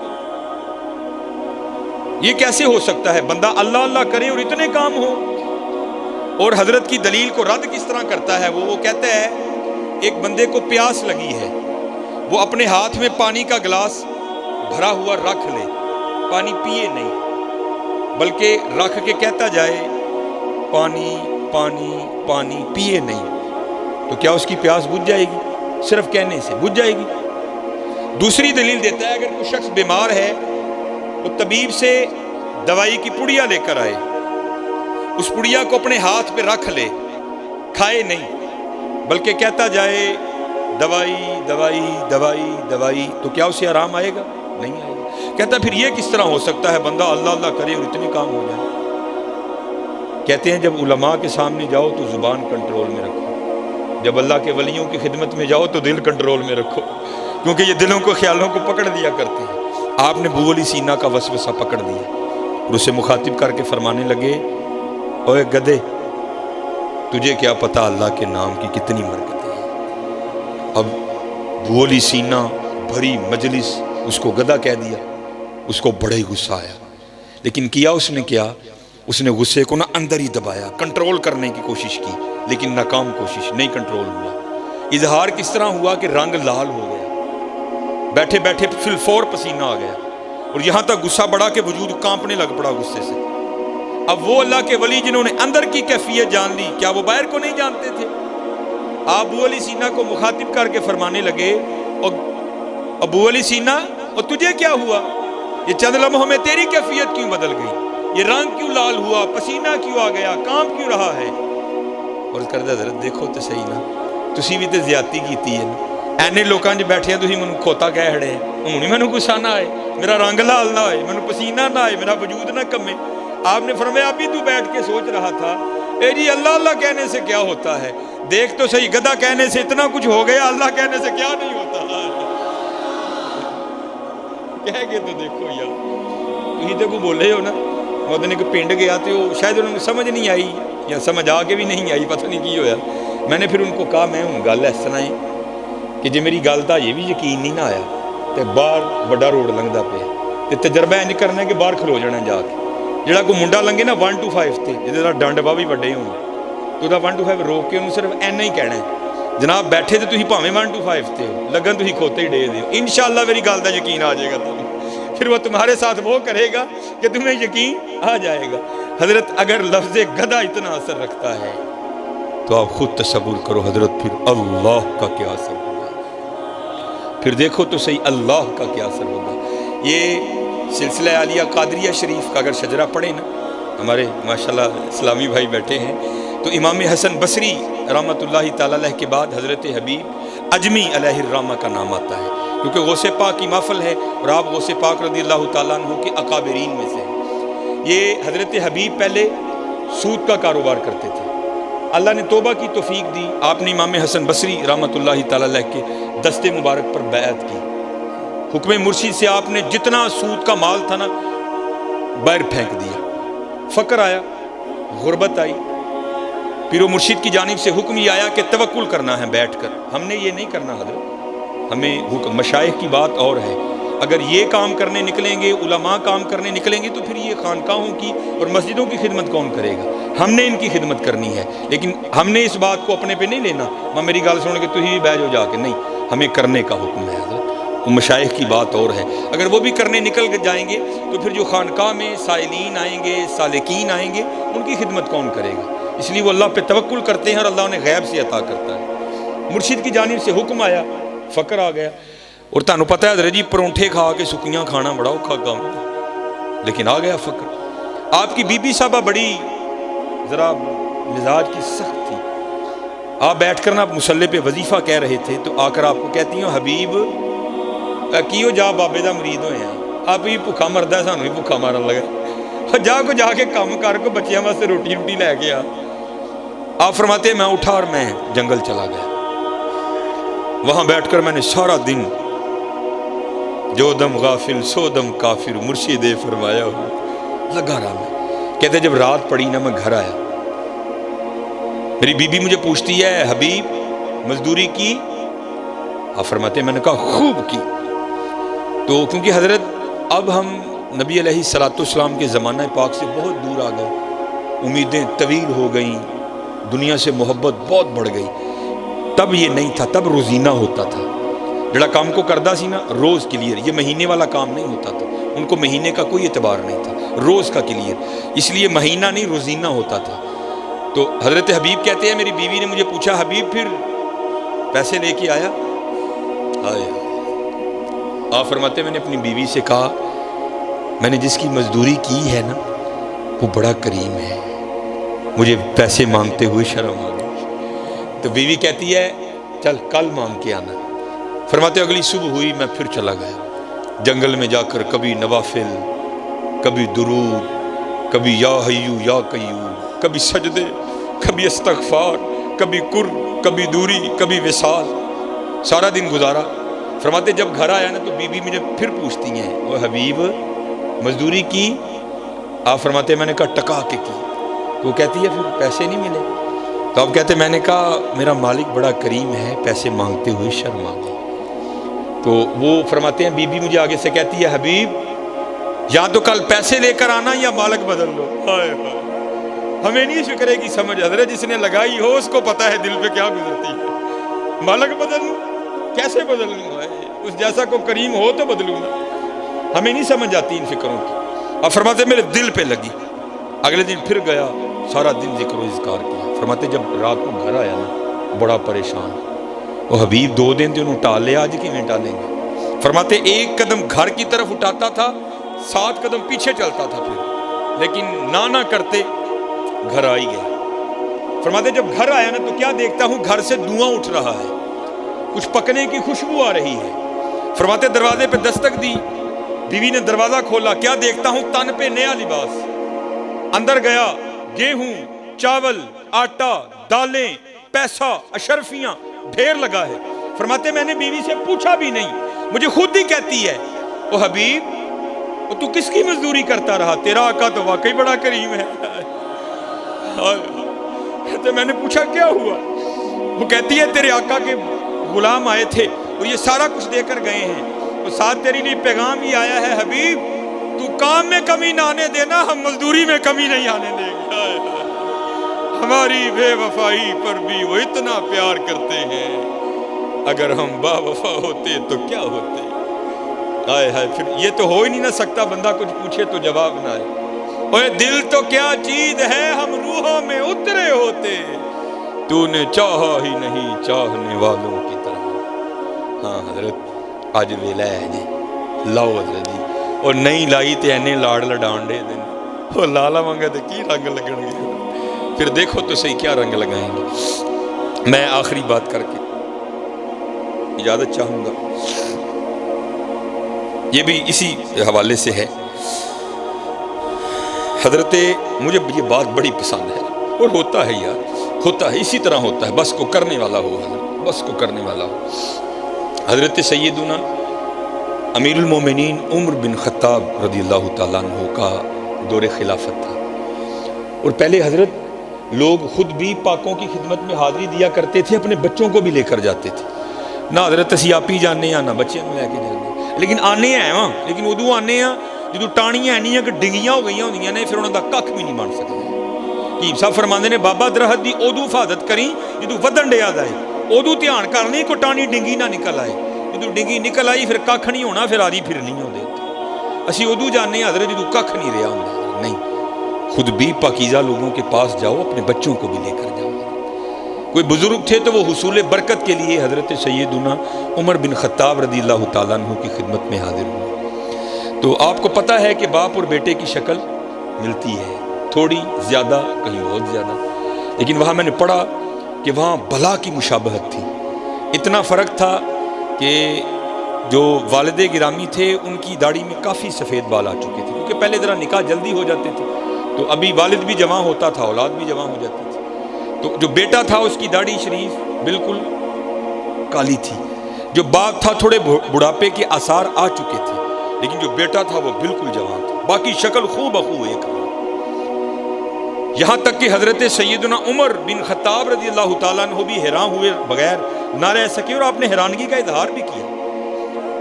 یہ کیسے ہو سکتا ہے؟ بندہ اللہ اللہ کرے اور اتنے کام ہو۔ اور حضرت کی دلیل کو رد کس طرح کرتا ہے وہ کہتا ہے ایک بندے کو پیاس لگی ہے، وہ اپنے ہاتھ میں پانی کا گلاس بھرا ہوا رکھ لے، پانی پیے نہیں بلکہ رکھ کے کہتا جائے پانی پانی پانی، پیے نہیں، تو کیا اس کی پیاس بجھ جائے گی؟ صرف کہنے سے بجھ جائے گی۔ دوسری دلیل دیتا ہے اگر کوئی شخص بیمار ہے، وہ طبیب سے دوائی کی پڑیا لے کر آئے، اس پڑیا کو اپنے ہاتھ پہ رکھ لے، کھائے نہیں بلکہ کہتا جائے دوائی دوائی دوائی دوائی، تو کیا اسے آرام آئے گا؟ نہیں آئے گا۔ کہتا پھر یہ کس طرح ہو سکتا ہے بندہ اللہ اللہ کرے اور اتنے کام ہو جائے؟ کہتے ہیں جب علماء کے سامنے جاؤ تو زبان کنٹرول میں رکھو، جب اللہ کے ولیوں کی خدمت میں جاؤ تو دل کنٹرول میں رکھو، کیونکہ یہ دلوں کو خیالوں کو پکڑ دیا کرتے ہیں۔ آپ نے ابو علی سینا کا وسوسہ پکڑ دیا اور اسے مخاطب کر کے فرمانے لگے، اوے گدھے، تجھے کیا پتہ اللہ کے نام کی کتنی برکتیں ہیں۔ اب ابو علی سینا بھری مجلس اس کو گدھا کہہ دیا، اس کو بڑا ہی غصہ آیا، لیکن کیا اس نے کیا، اس نے غصے کو نہ اندر ہی دبایا، کنٹرول کرنے کی کوشش کی، لیکن ناکام کوشش، نہیں کنٹرول ہوا۔ اظہار کس طرح ہوا کہ رنگ لال ہو گیا، بیٹھے بیٹھے فی الفور پسینہ آ گیا، اور یہاں تک غصہ بڑھا کہ وجود کانپنے لگ پڑا غصے سے۔ اب وہ اللہ کے ولی جنہوں نے اندر کی کیفیت جان لی، کیا وہ باہر کو نہیں جانتے تھے؟ ابو علی سینا کو مخاطب کر کے فرمانے لگے، ابو علی سینا، اور تجھے کیا ہوا؟ یہ چند لمحوں میں تیری کیفیت کیوں بدل گئی؟ یہ رنگ کیوں لال ہوا؟ پسینہ کیوں آ گیا؟ کانپ کیوں رہا ہے؟ اور کردہ حضرت دیکھو تو صحیح نا، تسی بھی تے زیادتی کیتی ہے نا، اینے لوکاں جو بیٹھے ہیں تسی منو کھوتا کہہ ہڑے ہیں، ہونی منو غصہ نہ آئے، میرا رنگ لال نہ آئے، منو پسینہ نہ آئے، میرا وجود نہ کمے۔ آپ نے فرمایا ابھی تو بیٹھ کے سوچ رہا تھا، اے جی اللہ اللہ کہنے سے کیا ہوتا ہے؟ دیکھ تو صحیح، گدھا کہنے سے اتنا کچھ ہو گیا، اللہ کہنے سے کیا نہیں ہوتا؟ کہہ کے تو دیکھو یار، تھی تو کو بولے ہو نا، وہ دن ایک پنڈ گیا تو شاید انہوں نے سمجھ نہیں آئی یا سمجھ آ کے بھی نہیں آئی، پتہ نہیں کی ہویا۔ میں نے پھر ان کو کہا میں ہوں گل اس طرح ہے کہ جی میری گل کا یہ بھی یقین نہیں نہ آیا تو باہر بڑا روڈ لنگتا پیا تو تجربہ انج کرنا ہے کہ باہر کھلو جانا جا کے، جہاں کوئی منڈا لنگے نا 1 to 5 تے جہاں ڈنڈ باہ بھی وڈے ہوں تو 1 to 5 روک کے انہوں صرف اینا ہی کہنا ہے، جناب بیٹھے تو تھی بھاویں 1 to 5 تے ہو، لگن تھی کھوتے ہی ڈے دیو، انشاءاللہ میری گل کا یقین آ جائے گا تمہیں، پھر وہ تمہارے ساتھ وہ کرے گا کہ تمہیں یقین آ جائے گا۔ حضرت اگر لفظ گدھا اتنا اثر رکھتا ہے تو آپ خود تصور کرو حضرت پھر اللہ کا کیا اثر ہوگا، پھر دیکھو تو صحیح اللہ کا کیا اثر ہوگا۔ یہ سلسلہ عالیہ قادریہ شریف کا اگر شجرہ پڑھیں نا، ہمارے ماشاءاللہ اسلامی بھائی بیٹھے ہیں، تو امام حسن بصری رحمۃ اللہ تعالیٰ علیہ کے بعد حضرت حبیب اجمی علیہ الرحمہ کا نام آتا ہے، کیونکہ غوث پاک کی محفل ہے اور آپ غوث پاک رضی اللہ تعالیٰ عنہ کے اکابرین میں سے ہیں۔ یہ حضرت حبیب پہلے سود کا کاروبار کرتے تھے، اللہ نے توبہ کی توفیق دی، آپ نے امام حسن بصری رحمۃ اللہ تعالیٰ علیہ کے دستے مبارک پر بیعت کی، حکم مرشد سے آپ نے جتنا سود کا مال تھا نا باہر پھینک دیا، فقر آیا، غربت آئی، پیر و مرشد کی جانب سے حکم یہ آیا کہ توکل کرنا ہے بیٹھ کر، ہم نے یہ نہیں کرنا حضرت، ہمیں حکم مشائخ کی بات اور ہے، اگر یہ کام کرنے نکلیں گے، علماء کام کرنے نکلیں گے تو پھر یہ خانقاہوں کی اور مسجدوں کی خدمت کون کرے گا؟ ہم نے ان کی خدمت کرنی ہے، لیکن ہم نے اس بات کو اپنے پہ نہیں لینا، میں میری گل سن کے تھی بھی بیٹھ جاؤ جا کے، نہیں، ہمیں کرنے کا حکم ہے حضرت، مشائخ کی بات اور ہے. اگر وہ بھی کرنے نکل جائیں گے تو پھر جو خانقاہ میں سائلین آئیں گے، سالکین آئیں گے، ان کی خدمت کون کرے گا؟ اس لیے وہ اللہ پہ توکل کرتے ہیں اور اللہ انہیں غیب سے عطا کرتا ہے. مرشد کی جانب سے حکم آیا، فقر آ گیا. اور تانوں پتہ ہے حضرت جی پرونٹھے کھا کے سکیاں کھانا بڑا اوکھا کام ہے، لیکن آ گیا فقر. آپ کی بی بی صاحبہ بڑی ذرا مزاج کی سخت تھی. آپ بیٹھ کر نا مصلی پہ وظیفہ کہہ رہے تھے تو آ کر آپ کو کہتی ہوں حبیب کیوں جا بابے دا مرید ہوئے ہیں، آپ ہی بھوکا مرد ہے، سانوں ہی بھوکا مارن لگا، جا کے کام کر کو بچیاں واسطے روٹی لے کے آ. آپ فرماتے ہیں میں اٹھا اور میں جنگل چلا گیا. وہاں بیٹھ کر میں نے سارا دن جو دم غافل سو دم کافر مرشد فرمایا ہو لگا رہا. میں کہتے جب رات پڑی نا میں گھر آیا، میری بی بی مجھے پوچھتی ہے حبیب مزدوری کی؟ آپ فرماتے ہیں میں نے کہا خوب کی. تو کیونکہ حضرت اب ہم نبی علیہ الصلوۃ والسلام کے زمانہ پاک سے بہت دور آ گئے، امیدیں طویل ہو گئیں، دنیا سے محبت بہت بڑھ گئی. تب یہ نہیں تھا، تب روزینہ ہوتا تھا. جڑا کام کو کردہ سی نا روز کلیئر، یہ مہینے والا کام نہیں ہوتا تھا. ان کو مہینے کا کوئی اعتبار نہیں تھا، روز کا کلیئر. اس لیے مہینہ نہیں روزینہ ہوتا تھا. تو حضرت حبیب کہتے ہیں میری بیوی نے مجھے پوچھا حبیب پھر پیسے لے کے آیا؟ آئے. آپ فرماتے ہیں میں نے اپنی بیوی سے کہا میں نے جس کی مزدوری کی ہے نا وہ بڑا کریم ہے، مجھے پیسے مانگتے ہوئے شرم آ گئی. تو بیوی کہتی ہے چل کل مانگ کے آنا. فرماتے اگلی صبح ہوئی میں پھر چلا گیا جنگل میں. جا کر کبھی نوافل، کبھی درود، کبھی یا حیو یا قیوم، کبھی سجدے، کبھی استغفار، کبھی قرب، کبھی دوری، کبھی وصال. سارا دن گزارا. فرماتے جب گھر آیا نا تو بی بی مجھے پھر پوچھتی ہیں وہ حبیب مزدوری کی؟ آپ فرماتے میں نے کہا ٹکا کے کی. تو وہ کہتی ہے پھر پیسے نہیں ملے؟ تو آپ کہتے میں نے کہا میرا مالک بڑا کریم ہے، پیسے مانگتے ہوئے شرم آ گئی. تو وہ فرماتے ہیں بی بی مجھے آگے سے کہتی ہے حبیب یا تو کل پیسے لے کر آنا یا مالک بدل لو. ہمیں نہیں فکرے کی سمجھ حضرت جس نے لگائی ہو اس کو پتا ہے دل پہ کیا گزرتی ہے. مالک بدل لوں کیسے بدل لوں؟ اس جیسا کو کریم ہو تو بدلوں گا. ہمیں نہیں سمجھ آتی ان فکروں کی. اور فرماتے میرے دل پہ لگی. اگلے دن پھر گیا، سارا دن ذکر و اذکار کیا. فرماتے جب رات کو گھر آیا نا بڑا پریشان. وہ حبیب 2 دن تو انہوں ٹال لیا، آج کیویں ٹالیں گے؟ فرماتے 1 قدم گھر کی طرف اٹھاتا تھا، 7 قدم پیچھے چلتا تھا پھر، لیکن نہ کرتے گھر آ ہی گیا. فرماتے جب گھر آیا نا تو کیا دیکھتا ہوں گھر سے دھواں اٹھ رہا ہے، کچھ پکنے کی خوشبو آ رہی ہے. فرماتے دروازے پہ دستک دی، بیوی نے دروازہ کھولا، کیا دیکھتا ہوں تن پہ نیا لباس. اندر گیا، گیہوں، چاول، آٹا، دالیں، پیسہ، اشرفیاں ڈھیر لگا ہے. فرماتے میں نے بیوی سے پوچھا بھی نہیں، مجھے خود ہی کہتی ہے او حبیب وہ تو کس کی مزدوری کرتا رہا؟ تیرا آقا تو واقعی بڑا کریم ہے. تو میں نے پوچھا کیا ہوا؟ وہ کہتی ہے تیرے آقا کے غلام آئے تھے اور یہ سارا کچھ دے کر گئے ہیں، اور ساتھ تیری لیے پیغام ہی آیا ہے حبیب تو کام میں کمی نہ آنے دینا، ہم مزدوری میں کمی نہیں آنے دیں گے. ہماری بے وفائی پر بھی وہ اتنا پیار کرتے ہیں، اگر ہم با وفا ہوتے تو کیا ہوتے. آئے ہائے پھر یہ تو ہو ہی نہیں نہ سکتا بندہ کچھ پوچھے تو جواب نہ آئے. اوے دل تو کیا چیز ہے ہم روحوں میں اترے ہوتے، تو نے چاہا ہی نہیں چاہنے والوں کی طرح. ہاں حضرت آج ویلا ہے جی لاؤ حضرت جی، اور نہیں لائی تے اینے لاڑ لڈان دے دن وہ لالا مانگا تے کی رنگ لگن گے. پھر دیکھو تو صحیح کیا رنگ لگائیں گے. میں آخری بات کر کے اجازت چاہوں گا، یہ بھی اسی حوالے سے ہے. حضرت مجھے یہ بات بڑی پسند ہے اور ہوتا ہے یار، ہوتا ہے اسی طرح ہوتا ہے، بس کو کرنے والا ہو حضرت، بس کو کرنے والا ہو. حضرت سیدنا امیر المومنین عمر بن خطاب رضی اللہ تعالیٰ عنہ کا دور خلافت تھا، اور پہلے حضرت لوگ خود بھی پاکوں کی خدمت میں حاضری دیا کرتے تھے، اپنے بچوں کو بھی لے کر جاتے تھے. نہ حضرت اسی آپ ہی جانے ہیں نہ بچے میں لے کے جانے، لیکن آنے ہیں وہاں، لیکن ادو آنے ہیں جدو ٹانیاں نہیں ہیں کہ ڈنگیاں ہو گئیاں ہوندیاں نے، پھر انہوں دا ککھ بھی نہیں بن سکتے. کہ صاحب فرماندے نے بابا درخت دی ادو حفاظت کریں جدو ودن ڈیا جائے، ادو دھیان کرنی کو ٹانی ڈنگی نہ نکل آئے. جدو ڈنگی نکل آئی پھر کھ نہیں ہونا، پھر آری پھر نہیں ہوندے اسی ادو جاننے ہیں حضرت جدو کھ نہیں رہا ہوں نہیں، خود بھی پاکیزہ لوگوں کے پاس جاؤ، اپنے بچوں کو بھی لے کر جاؤ۔ کوئی بزرگ تھے تو وہ حصول برکت کے لیے حضرت سیدنا عمر بن خطاب رضی اللہ تعالیٰ عنہ کی خدمت میں حاضر ہوئے۔ تو آپ کو پتہ ہے کہ باپ اور بیٹے کی شکل ملتی ہے، تھوڑی زیادہ، کہیں بہت زیادہ، لیکن وہاں میں نے پڑھا کہ وہاں بلا کی مشابہت تھی۔ اتنا فرق تھا کہ جو والد گرامی تھے ان کی داڑھی میں کافی سفید بال آ چکے تھے، کیونکہ پہلے ذرا نکاح جلدی ہو جاتے تھے، تو ابھی والد بھی جوان ہوتا تھا، اولاد بھی جوان ہو جاتی تھی۔ تو جو بیٹا تھا اس کی داڑھی شریف بالکل کالی تھی، جو باپ تھا تھوڑے بڑھاپے کے آثار آ چکے تھے، لیکن جو بیٹا تھا وہ بالکل جوان تھا، باقی شکل خوب بخو ایک۔ یہاں تک کہ حضرت سیدنا عمر بن خطاب رضی اللہ تعالیٰ عنہ بھی حیران ہوئے بغیر نہ رہ سکے، اور آپ نے حیرانگی کا اظہار بھی کیا۔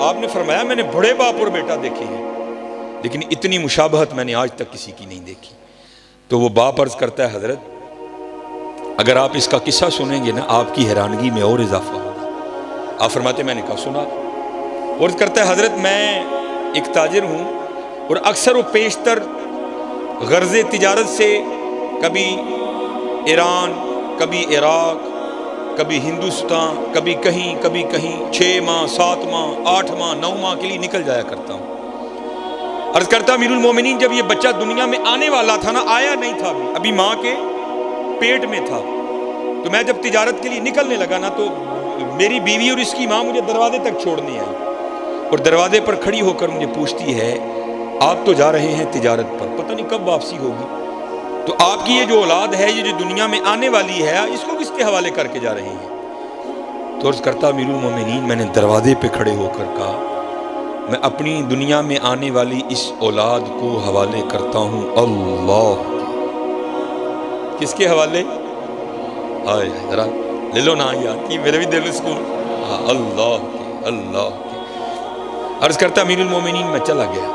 آپ نے فرمایا میں نے بڑے باپ اور بیٹا دیکھے ہیں، لیکن اتنی مشابہت میں نے آج تک کسی کی نہیں دیکھی۔ تو وہ باپ عرض کرتا ہے حضرت اگر آپ اس کا قصہ سنیں گے نا آپ کی حیرانگی میں اور اضافہ ہوگا۔ آپ فرماتے میں نے کہا سنا، اور عرض کرتا ہے حضرت میں ایک تاجر ہوں، اور اکثر و بیشتر غرض تجارت سے کبھی ایران، کبھی عراق، کبھی ہندوستان، کبھی کہیں 6 ماہ 7 ماہ 8 ماہ 9 ماہ کے لیے نکل جایا کرتا ہوں۔ عرض کرتا امیر المومنین جب یہ بچہ دنیا میں آنے والا تھا نا، آیا نہیں تھا ابھی ماں کے پیٹ میں تھا، تو میں جب تجارت کے لیے نکلنے لگا نا تو میری بیوی اور اس کی ماں مجھے دروازے تک چھوڑنے آئی، اور دروازے پر کھڑی ہو کر مجھے پوچھتی ہے آپ تو جا رہے ہیں تجارت پر، پتہ نہیں کب واپسی ہوگی، تو آپ کی یہ جو اولاد ہے یہ جو دنیا میں آنے والی ہے اس کو کس کے حوالے کر کے جا رہے ہیں؟ تو عرض کرتا امیر المومنین میں نے دروازے پہ کھڑے ہو کر کہا میں اپنی دنیا میں آنے والی اس اولاد کو حوالے کرتا ہوں اللہ کے۔ کس کے حوالے؟ آئے ذرا لے لو نا یار، کہ میرے بھی دل اس کو اللہ کے، اللہ کے۔ عرض کرتا امیر المومنین میں چلا گیا۔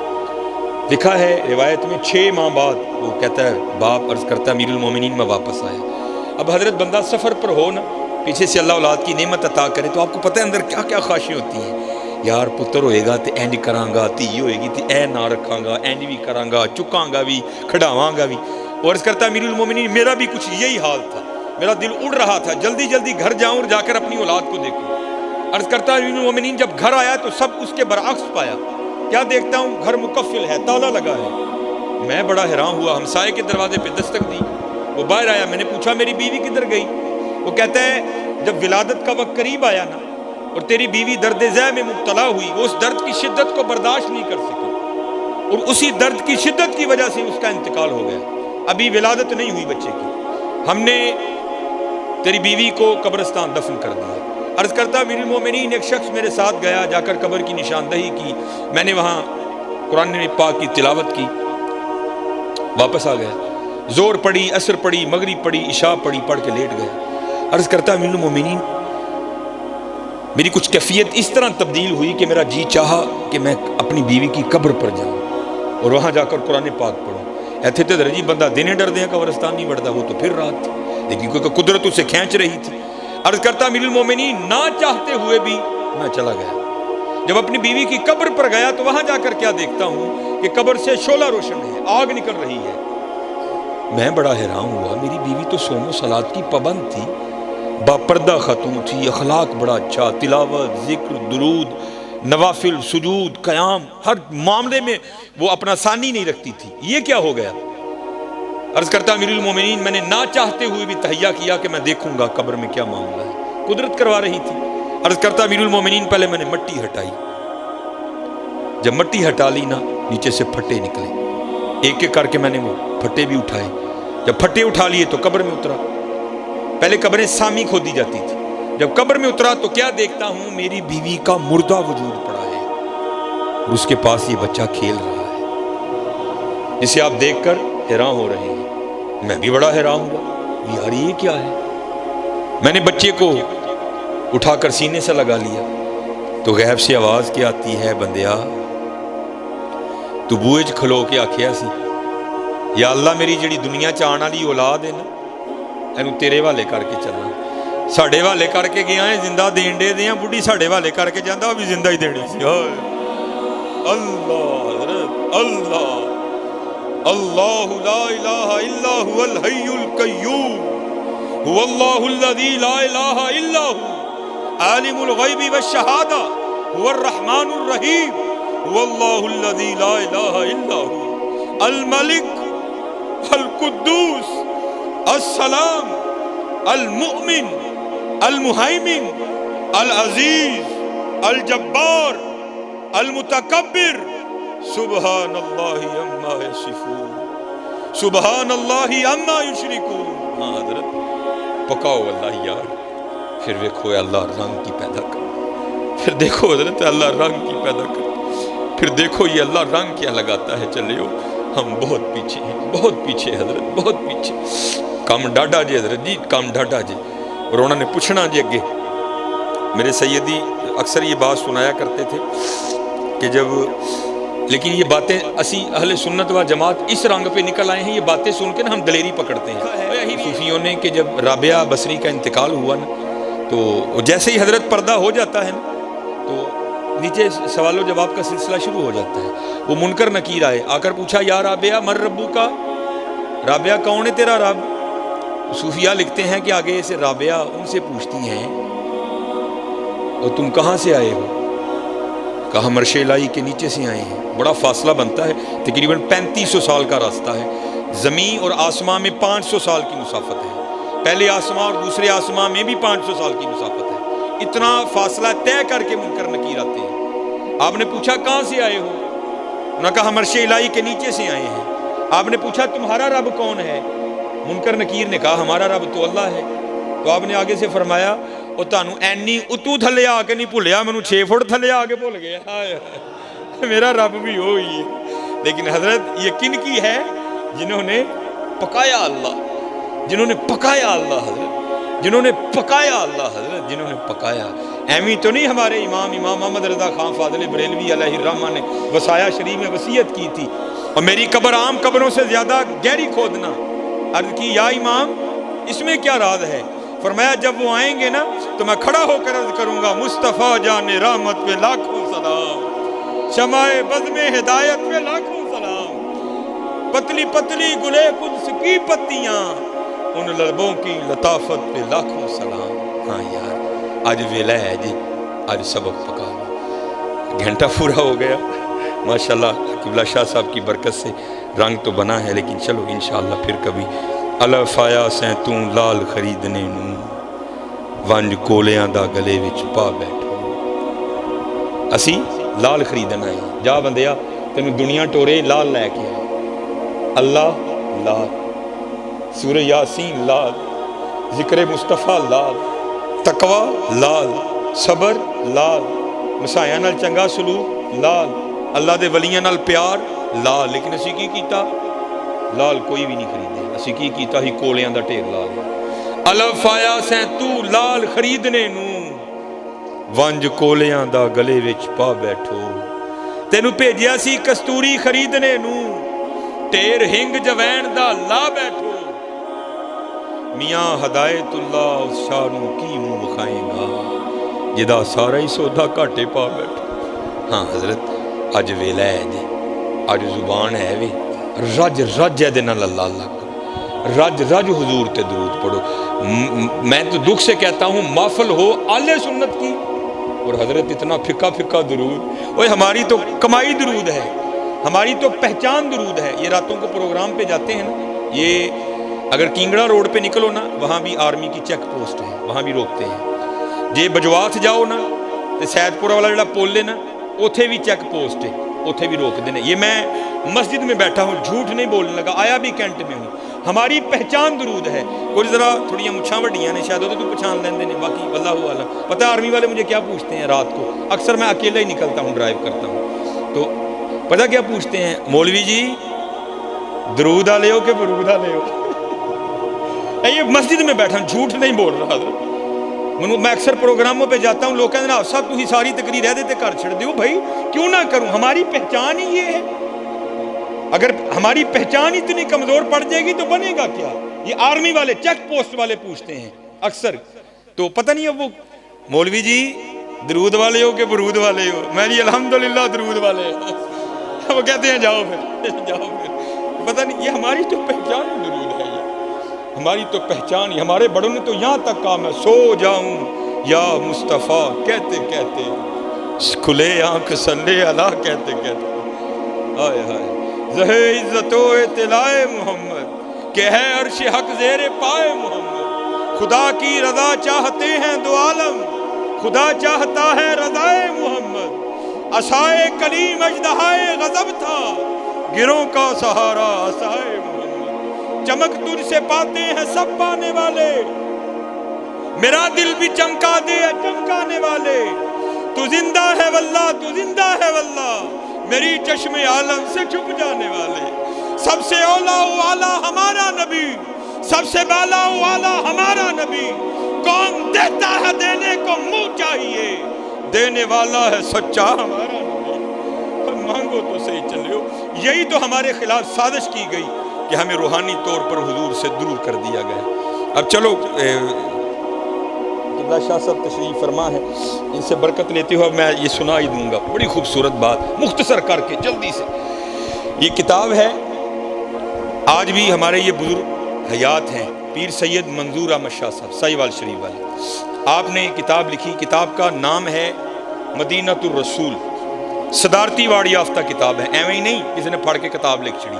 لکھا ہے روایت میں 6 ماہ بعد وہ کہتا ہے باپ عرض کرتا امیر المومنین میں واپس آیا۔ اب حضرت بندہ سفر پر ہو نا، پیچھے سے اللہ اولاد کی نعمت عطا کرے تو آپ کو پتہ ہے اندر کیا کیا خواہشیں ہوتی ہیں، یار پتر ہوئے گا تے اینج کراں گا، تھی ہوئے گی تے اے نہ رکھاں گا، اینج بھی کراں گا، چکاں گا بھی، کھڑاواں گا بھی۔ اور عرض کرتا امیر المومنین میرا بھی کچھ یہی حال تھا، میرا دل اڑ رہا تھا جلدی جلدی گھر جاؤں اور جا کر اپنی اولاد کو دیکھوں۔ عرض کرتا امیر المومنین جب گھر آیا تو سب اس کے برعکس پایا، کیا دیکھتا ہوں گھر مقفل ہے، تالا لگا ہے۔ میں بڑا حیران ہوا، ہمسائے کے دروازے پہ دستک دی، وہ باہر آیا، میں نے پوچھا میری بیوی کدھر گئی؟ وہ کہتا ہے جب ولادت کا وقت قریب آیا نا اور تیری بیوی درد ذہ میں مبتلا ہوئی، وہ اس درد کی شدت کو برداشت نہیں کر سکی، اور اسی درد کی شدت کی وجہ سے اس کا انتقال ہو گیا، ابھی ولادت نہیں ہوئی بچے کی، ہم نے تیری بیوی کو قبرستان دفن کر دیا۔ عرض کرتا امیر المومنین ایک شخص میرے ساتھ گیا، جا کر قبر کی نشاندہی کی، میں نے وہاں قرآن پاک کی تلاوت کی، واپس آ گیا، زور پڑی، عصر پڑی، مغرب پڑی، عشاء پڑی، پڑھ کے لیٹ گیا۔ عرض کرتا امیر المومنین میری کچھ کیفیت اس طرح تبدیل ہوئی کہ میرا جی چاہا کہ میں اپنی بیوی کی قبر پر جاؤں اور وہاں جا کر قرآن پاک پڑھوں۔ ایتھے تے درجی بندہ دینے ڈر دیں قبرستان نہیں بڑھتا، وہ تو پھر رات تھی، لیکن کیونکہ قدرت اسے کھینچ رہی تھی۔ عرض کرتا امیر المومنین نہ چاہتے ہوئے بھی میں چلا گیا۔ جب اپنی بیوی کی قبر پر گیا تو وہاں جا کر کیا دیکھتا ہوں کہ قبر سے شعلہ روشن ہے، آگ نکل رہی ہے۔ میں بڑا حیران ہوا، میری بیوی تو صوم و صلات کی پابند تھی، باپردہ خاتون تھی، اخلاق بڑا اچھا، تلاوت، ذکر، درود، نوافل، سجود، قیام، ہر معاملے میں وہ اپنا ثانی نہیں رکھتی تھی، یہ کیا ہو گیا؟ عرض کرتا امیر المومنین میں نے نہ چاہتے ہوئے بھی تہیہ کیا کہ میں دیکھوں گا قبر میں کیا معاملہ ہے، قدرت کروا رہی تھی۔ عرض کرتا امیر المومنین پہلے میں نے مٹی ہٹائی، جب مٹی ہٹا لی نا نیچے سے پھٹے نکلے، ایک ایک کر کے میں نے وہ پھٹے بھی اٹھائے، جب پھٹے اٹھا لیے تو قبر میں اترا۔ پہلے قبریں سامی کھودی جاتی تھی، جب قبر میں اترا تو کیا دیکھتا ہوں میری بیوی کا مردہ وجود پڑا ہے، اس کے پاس یہ بچہ کھیل رہا ہے جسے آپ دیکھ کر حیران ہو رہے ہیں۔ میں بھی بڑا حیران ہوا، یار یہ کیا ہے؟ میں نے بچے کو اٹھا کر سینے سے لگا لیا تو غیب سے آواز کیا آتی ہے، بندیا تو بوئے چ کھلو کے آکھیا سی یا اللہ میری جڑی دنیا چ آن والی اولاد ہے نا اینو تیرے والے کر کے چلنا، ساڑے والے کر کے گیا ہے زندہ دین دے دیا بڑھی ساڑے والے کر کے جاندہ وہ بھی زندہ ہی دینی سی اللہ حضرت اللہ اللہ لا الہ الا هو الحی القیوم هو اللہ الذی لا الہ الا هو عالم الغیب والشہادہ هو الرحمن الرحیم هو اللہ الذی لا الہ الا هو الملک القدوس السلام المؤمن المہیمن العزیز الجبار المتکبر سبحان اللہ عما یصفون سبحان اللہ عما یشرکون. ہاں حضرت پکاؤ اللہ یار، پھر دیکھو اللہ رنگ کی پیدا کر، پھر دیکھو حضرت اللہ رنگ کی پیدا کر، پھر دیکھو یہ اللہ رنگ کیا لگاتا ہے. چلے ہو ہم بہت پیچھے ہیں، بہت پیچھے حضرت، بہت پیچھے. کام ڈاڈا جی حضرت جی، کام ڈاڈا جی. اور انہوں نے پوچھنا جی اگے میرے سیدی اکثر یہ بات سنایا کرتے تھے کہ جب، لیکن یہ باتیں اسی اہل سنت و جماعت اس رنگ پہ نکل آئے ہیں، یہ باتیں سن کے نا ہم دلیری پکڑتے ہیں. صوفیوں نے کہ جب رابعہ بصری کا انتقال ہوا نا تو جیسے ہی حضرت پردہ ہو جاتا ہے نا تو نیچے سوال و جواب کا سلسلہ شروع ہو جاتا ہے. وہ منکر نکیر آئے، آ کر پوچھا یا رابعہ من ربو کا، رابعہ کون ہے تیرا رب؟ صوفیہ لکھتے ہیں کہ آگے سے رابعہ ان سے پوچھتی ہیں اور تم کہاں سے آئے ہو؟ کہا مرش الہی کے نیچے سے آئے ہیں. بڑا فاصلہ بنتا ہے، تقریباً 3500 سال کا راستہ ہے. زمین اور آسمان میں 500 سال کی مسافت ہے، پہلے آسمان اور دوسرے آسمان میں بھی 500 سال کی مسافت ہے. اتنا فاصلہ طے کر کے منکر نکیر آتے ہیں. آپ نے پوچھا کہاں سے آئے ہو؟ انہوں نے کہا مرش الہی کے نیچے سے آئے ہیں. آپ نے پوچھا تمہارا رب کون ہے؟ منکر نکیر نے کہا ہمارا رب تو اللہ ہے. تو آپ نے آگے سے فرمایا وہ تانوں اینی اتو تھلے آ کے نہیں بھولیا، میں 6 فٹ تھلے آ کے بھول گیا. میرا رب بھی وہی ہے. لیکن حضرت یہ کن کی ہے؟ جنہوں نے پکایا اللہ، جنہوں نے پکایا اللہ حضرت، جنہوں نے پکایا اللہ حضرت، جنہوں نے پکایا. ایمی تو نہیں ہمارے امام محمد رضا خان فاضل بریلوی علیہ الرحمہ نے وصایا شریف میں وصیت کی تھی، اور میری قبر عام قبروں سے زیادہ گہری کھودنا. عرض کی یا امام اس میں کیا راز ہے؟ فرمایا جب وہ آئیں گے نا تو میں کھڑا ہو کر عرض کروں گا مصطفیٰ جان رحمت پہ لاکھوں سلام، شمع بزم ہدایت پہ لاکھوں سلام، پتلی پتلی گلے قدس کی پتیاں ان لبوں کی لطافت پہ لاکھوں سلام. ہاں یار آج ویلا ہے جی، آج سبق پکا لو. گھنٹہ پورا ہو گیا ماشاءاللہ. قبلہ شاہ صاحب کی برکت سے رنگ تو بنا ہے، لیکن چلو انشاءاللہ پھر کبھی. الف آیا سیں توں لال خریدنے نوں، ونج کولیاں دا گلے وچ پا بیٹھو. اسی لال خریدنا ہے. جا بندیا تینوں دنیا ٹورے لال لے کے آئے. اللہ لال، سورہ یاسین لال، ذکر مصطفیٰ لال، تقوی لال، صبر لال، مسایاں نال چنگا سلوک لال، اللہ دے ولیاں نال پیار لال. لیکن اسی کی کیتا؟ لال کوئی بھی نہیں خریدے. اسی کی کیتا ہی کولیاں دا ٹیر لال. الف آیا سیں تو لال خریدنے نوں، ونج کولیاں دا گلے وچ پا بیٹھو. تینوں بھیجیا سی کستوری خریدنے نوں، ٹیر ہنگ جوین دا لا بیٹھو. میاں ہدایت اللہ اس شاہ نوں کی منہ بکھائیں گا جدا سارا ہی سودا کاٹے پا بیٹھو. ہاں حضرت اج ویلا ہے جی، اج زبان ہے وی رج رج ہے دینا اللہ اللہ کرو، رج رج حضور تے درود پڑھو. میں تو دکھ سے کہتا ہوں محفل ہو آل سنت کی اور حضرت اتنا پھکا پھکا درود. اوے ہماری تو کمائی درود ہے، ہماری تو پہچان درود ہے. یہ راتوں کو پروگرام پہ جاتے ہیں نا، یہ اگر کینگڑا روڈ پہ نکلو نا وہاں بھی آرمی کی چیک پوسٹ ہے، وہاں بھی روکتے ہیں. جے بجوات جاؤ نا تو سید پورہ والا جڑا پول ہے نا اوتھے بھی چیک پوسٹ ہے، اوتھے بھی روک دینے. یہ میں مسجد میں بیٹھا ہوں، جھوٹ نہیں بولنے لگا، آیا بھی کینٹ میں ہوں. ہماری پہچان درود ہے. کوئی ذرا تھوڑیاں مچھاں وڈیاں نے شاید تو پہچان لیندے نے، باقی واللہ اعلم. پتہ ہے آرمی والے مجھے کیا پوچھتے ہیں رات کو؟ اکثر میں اکیلا ہی نکلتا ہوں، ڈرائیو کرتا ہوں، تو پتہ کیا پوچھتے ہیں؟ مولوی جی درود آ لے ہو کہ برود آ لے ہو؟ یہ مسجد میں بیٹھا ہوں، جھوٹ نہیں بول رہا حضرت. میں اکثر پروگراموں پہ جاتا ہوں، لوگ کہتے ہیں صاحب تھی ساری تقریر رہ دیتے کر چھڑ دیو. بھائی کیوں نہ کروں؟ ہماری پہچان ہی یہ ہے. اگر ہماری پہچان اتنی کمزور پڑ جائے گی تو بنے گا کیا؟ یہ آرمی والے چیک پوسٹ والے پوچھتے ہیں اکثر تو پتہ نہیں اب وہ مولوی جی درود والے ہو کہ برود والے ہو، میں جی الحمدللہ درود والے وہ کہتے ہیں جاؤ پھر جاؤ پھر، پتہ نہیں یہ ہماری تو پہچان درود ہے، یہ ہماری تو پہچان ہی، ہمارے بڑوں نے تو یہاں تک کہا میں سو جاؤں یا مصطفیٰ کہتے کہتے، کھلے آنکھ صلی اللہ کہتے کہتے، ہائے ہائے زہے عزت و اطلاع محمد کہ ہے عرش حق زیر پائے محمد، خدا کی رضا چاہتے ہیں دو عالم، خدا چاہتا ہے رضائے محمد، عصائے کلیم اژدہائے غضب تھا، گروں کا سہارا عصائے محمد، چمک تجھ سے پاتے ہیں سب پانے والے، میرا دل بھی چمکا دے چمکانے والے، تو زندہ ہے واللہ تو زندہ ہے واللہ، میری چشم عالم سے چھپ جانے والے، سب سے اولا و اعلیٰ ہمارا نبی، سب سے بالا و اعلیٰ ہمارا نبی، کون دیتا ہے دینے کو منہ چاہیے، دینے والا ہے سچا ہمارا نبی، مانگو تو صحیح چلے ہو۔ یہی تو ہمارے خلاف سازش کی گئی کہ ہمیں روحانی طور پر حضور سے دور کر دیا گیا۔ اب چلو قبلہ شاہ صاحب تشریف فرما ہے، ان سے برکت لیتے ہو میں یہ سنا ہی دوں گا، بڑی خوبصورت بات مختصر کر کے جلدی سے۔ یہ کتاب ہے، آج بھی ہمارے یہ بزرگ حیات ہیں، پیر سید منظور احمد شاہ صاحب سائیوال شریف والے، آپ نے یہ کتاب لکھی، کتاب کا نام ہے مدینۃ الرسول، صدارتی ایوارڈ یافتہ کتاب ہے، ایویں ہی نہیں کسی نے پڑھ کے کتاب لکھ چھڑی،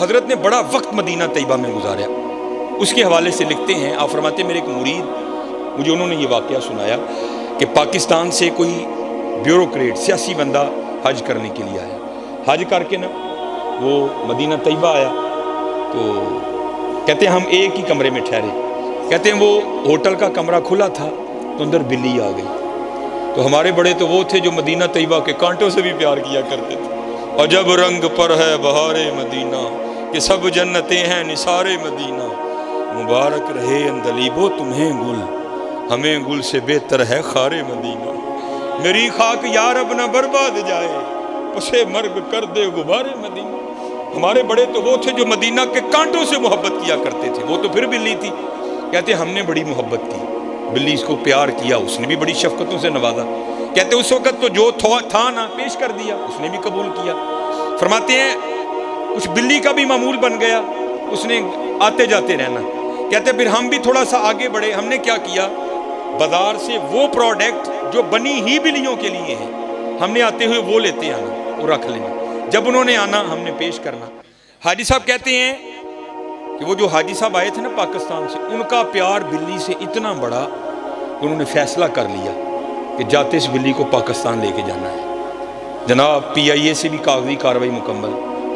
حضرت نے بڑا وقت مدینہ طیبہ میں گزارا، اس کے حوالے سے لکھتے ہیں، آپ فرماتے ہیں میرے ایک مرید، مجھے انہوں نے یہ واقعہ سنایا کہ پاکستان سے کوئی بیوروکریٹ سیاسی بندہ حج کرنے کے لیے آیا، حج کر کے نا وہ مدینہ طیبہ آیا، تو کہتے ہیں ہم ایک ہی کمرے میں ٹھہرے، کہتے ہیں وہ ہوٹل کا کمرہ کھلا تھا تو اندر بلی آ گئی، تو ہمارے بڑے تو وہ تھے جو مدینہ طیبہ کے کانٹوں سے بھی پیار کیا کرتے تھے، اور جب رنگ پر ہے بہار مدینہ کہ سب جنتیں ہیں نثار مدینہ، مبارک رہے اندلیبو تمہیں گل، ہمیں گل سے بہتر ہے خار مدینہ، میری خاک یا رب نہ برباد جائے، اسے مرگ کر دے غبار مدینہ۔ ہمارے بڑے تو وہ تھے جو مدینہ کے کانٹوں سے محبت کیا کرتے تھے، وہ تو پھر بلی تھی، کہتے ہم نے بڑی محبت کی، بلی اس کو پیار کیا، اس نے بھی بڑی شفقتوں سے نوازا، کہتے اس وقت تو جو تھا نا پیش کر دیا، اس نے بھی قبول کیا۔ فرماتے ہیں کچھ بلی کا بھی معمول بن گیا، اس نے آتے جاتے رہنا، کہتے پھر ہم بھی تھوڑا سا آگے بڑھے، ہم نے کیا کیا، بازار سے وہ پروڈکٹ جو بنی ہی بلیوں کے لیے ہیں، ہم نے آتے ہوئے وہ لیتے آنا، وہ رکھ لینا، جب انہوں نے آنا ہم نے پیش کرنا۔ حاجی صاحب کہتے ہیں کہ وہ جو حاجی صاحب آئے تھے نا پاکستان سے، ان کا پیار بلی سے اتنا بڑا کہ انہوں نے فیصلہ کر لیا کہ جاتے اس بلی کو پاکستان لے کے جانا ہے۔ جناب پی آئی اے سے بھی کاغذی کاروائی مکمل،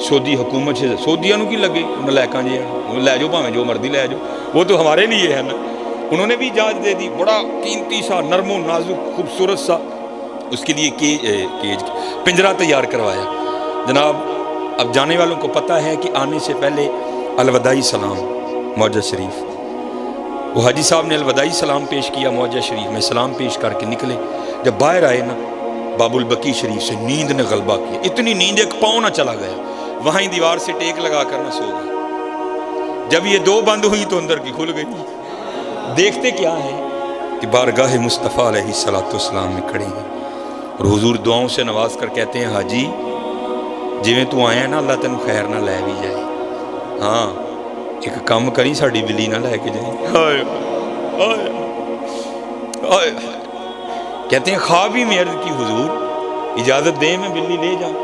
سعودی حکومت سے، سعودیاں کی لگے ملیکاں جی ہیں لے جاؤ، بھاویں جو مرضی لے جاؤ، وہ تو ہمارے لیے ہے نا، انہوں نے بھی اجازت دے دی، بڑا قیمتی سا نرم و نازک خوبصورت سا اس کے لیے کیج پنجرہ تیار کروایا۔ جناب اب جانے والوں کو پتہ ہے کہ آنے سے پہلے الوداعی سلام معجزہ شریف، وہ حاجی صاحب نے الوداعی سلام پیش کیا معجزہ شریف میں، سلام پیش کر کے نکلے، جب باہر آئے نا باب البقی شریف سے نیند نے غلبہ کیا، اتنی نیند ایک پاؤں نہ چلا گیا، وہاں ہی دیوار سے ٹیک لگا کر نہ سو گئے، جب یہ دو بند ہوئی تو اندر کی کھل گئی۔ دیکھتے کیا ہے کہ بارگاہ مصطفیٰ علیہ السلام میں کھڑے ہیں اور حضور دعاؤں سے نواز کر کہتے ہیں حاجی جویں تو آیا نا اللہ تینوں خیر نہ لے بھی جائے، ہاں ایک کام کری ساڑی بلی نہ لے کے جائے۔ کہتے ہیں خواب ہی میں عرض کی حضور اجازت دیں میں بلی لے جاؤں،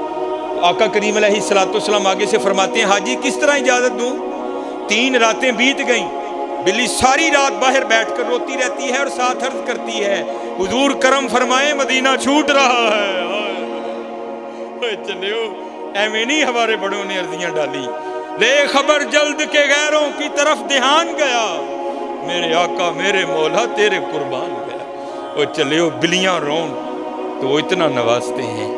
آقا کریم علیہ السلام آگے سے فرماتے ہیں حاجی کس طرح اجازت دوں، 3 راتیں بیت گئیں، بلی ساری رات باہر بیٹھ کر روتی رہتی ہے اور ساتھ عرض کرتی ہے حضور کرم فرمائے مدینہ چھوٹ رہا ہے۔ چلو ایویں نہیں ہمارے بڑوں نے عرضیاں ڈالی، لے خبر جلد کے غیروں کی طرف دھیان گیا، میرے آقا میرے مولا تیرے قربان گیا۔ اور چلو بلیاں رون تو وہ اتنا نوازتے ہیں،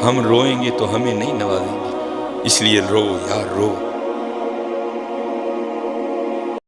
ہم روئیں گے تو ہمیں نہیں نوازیں گے، اس لیے رو یار رو۔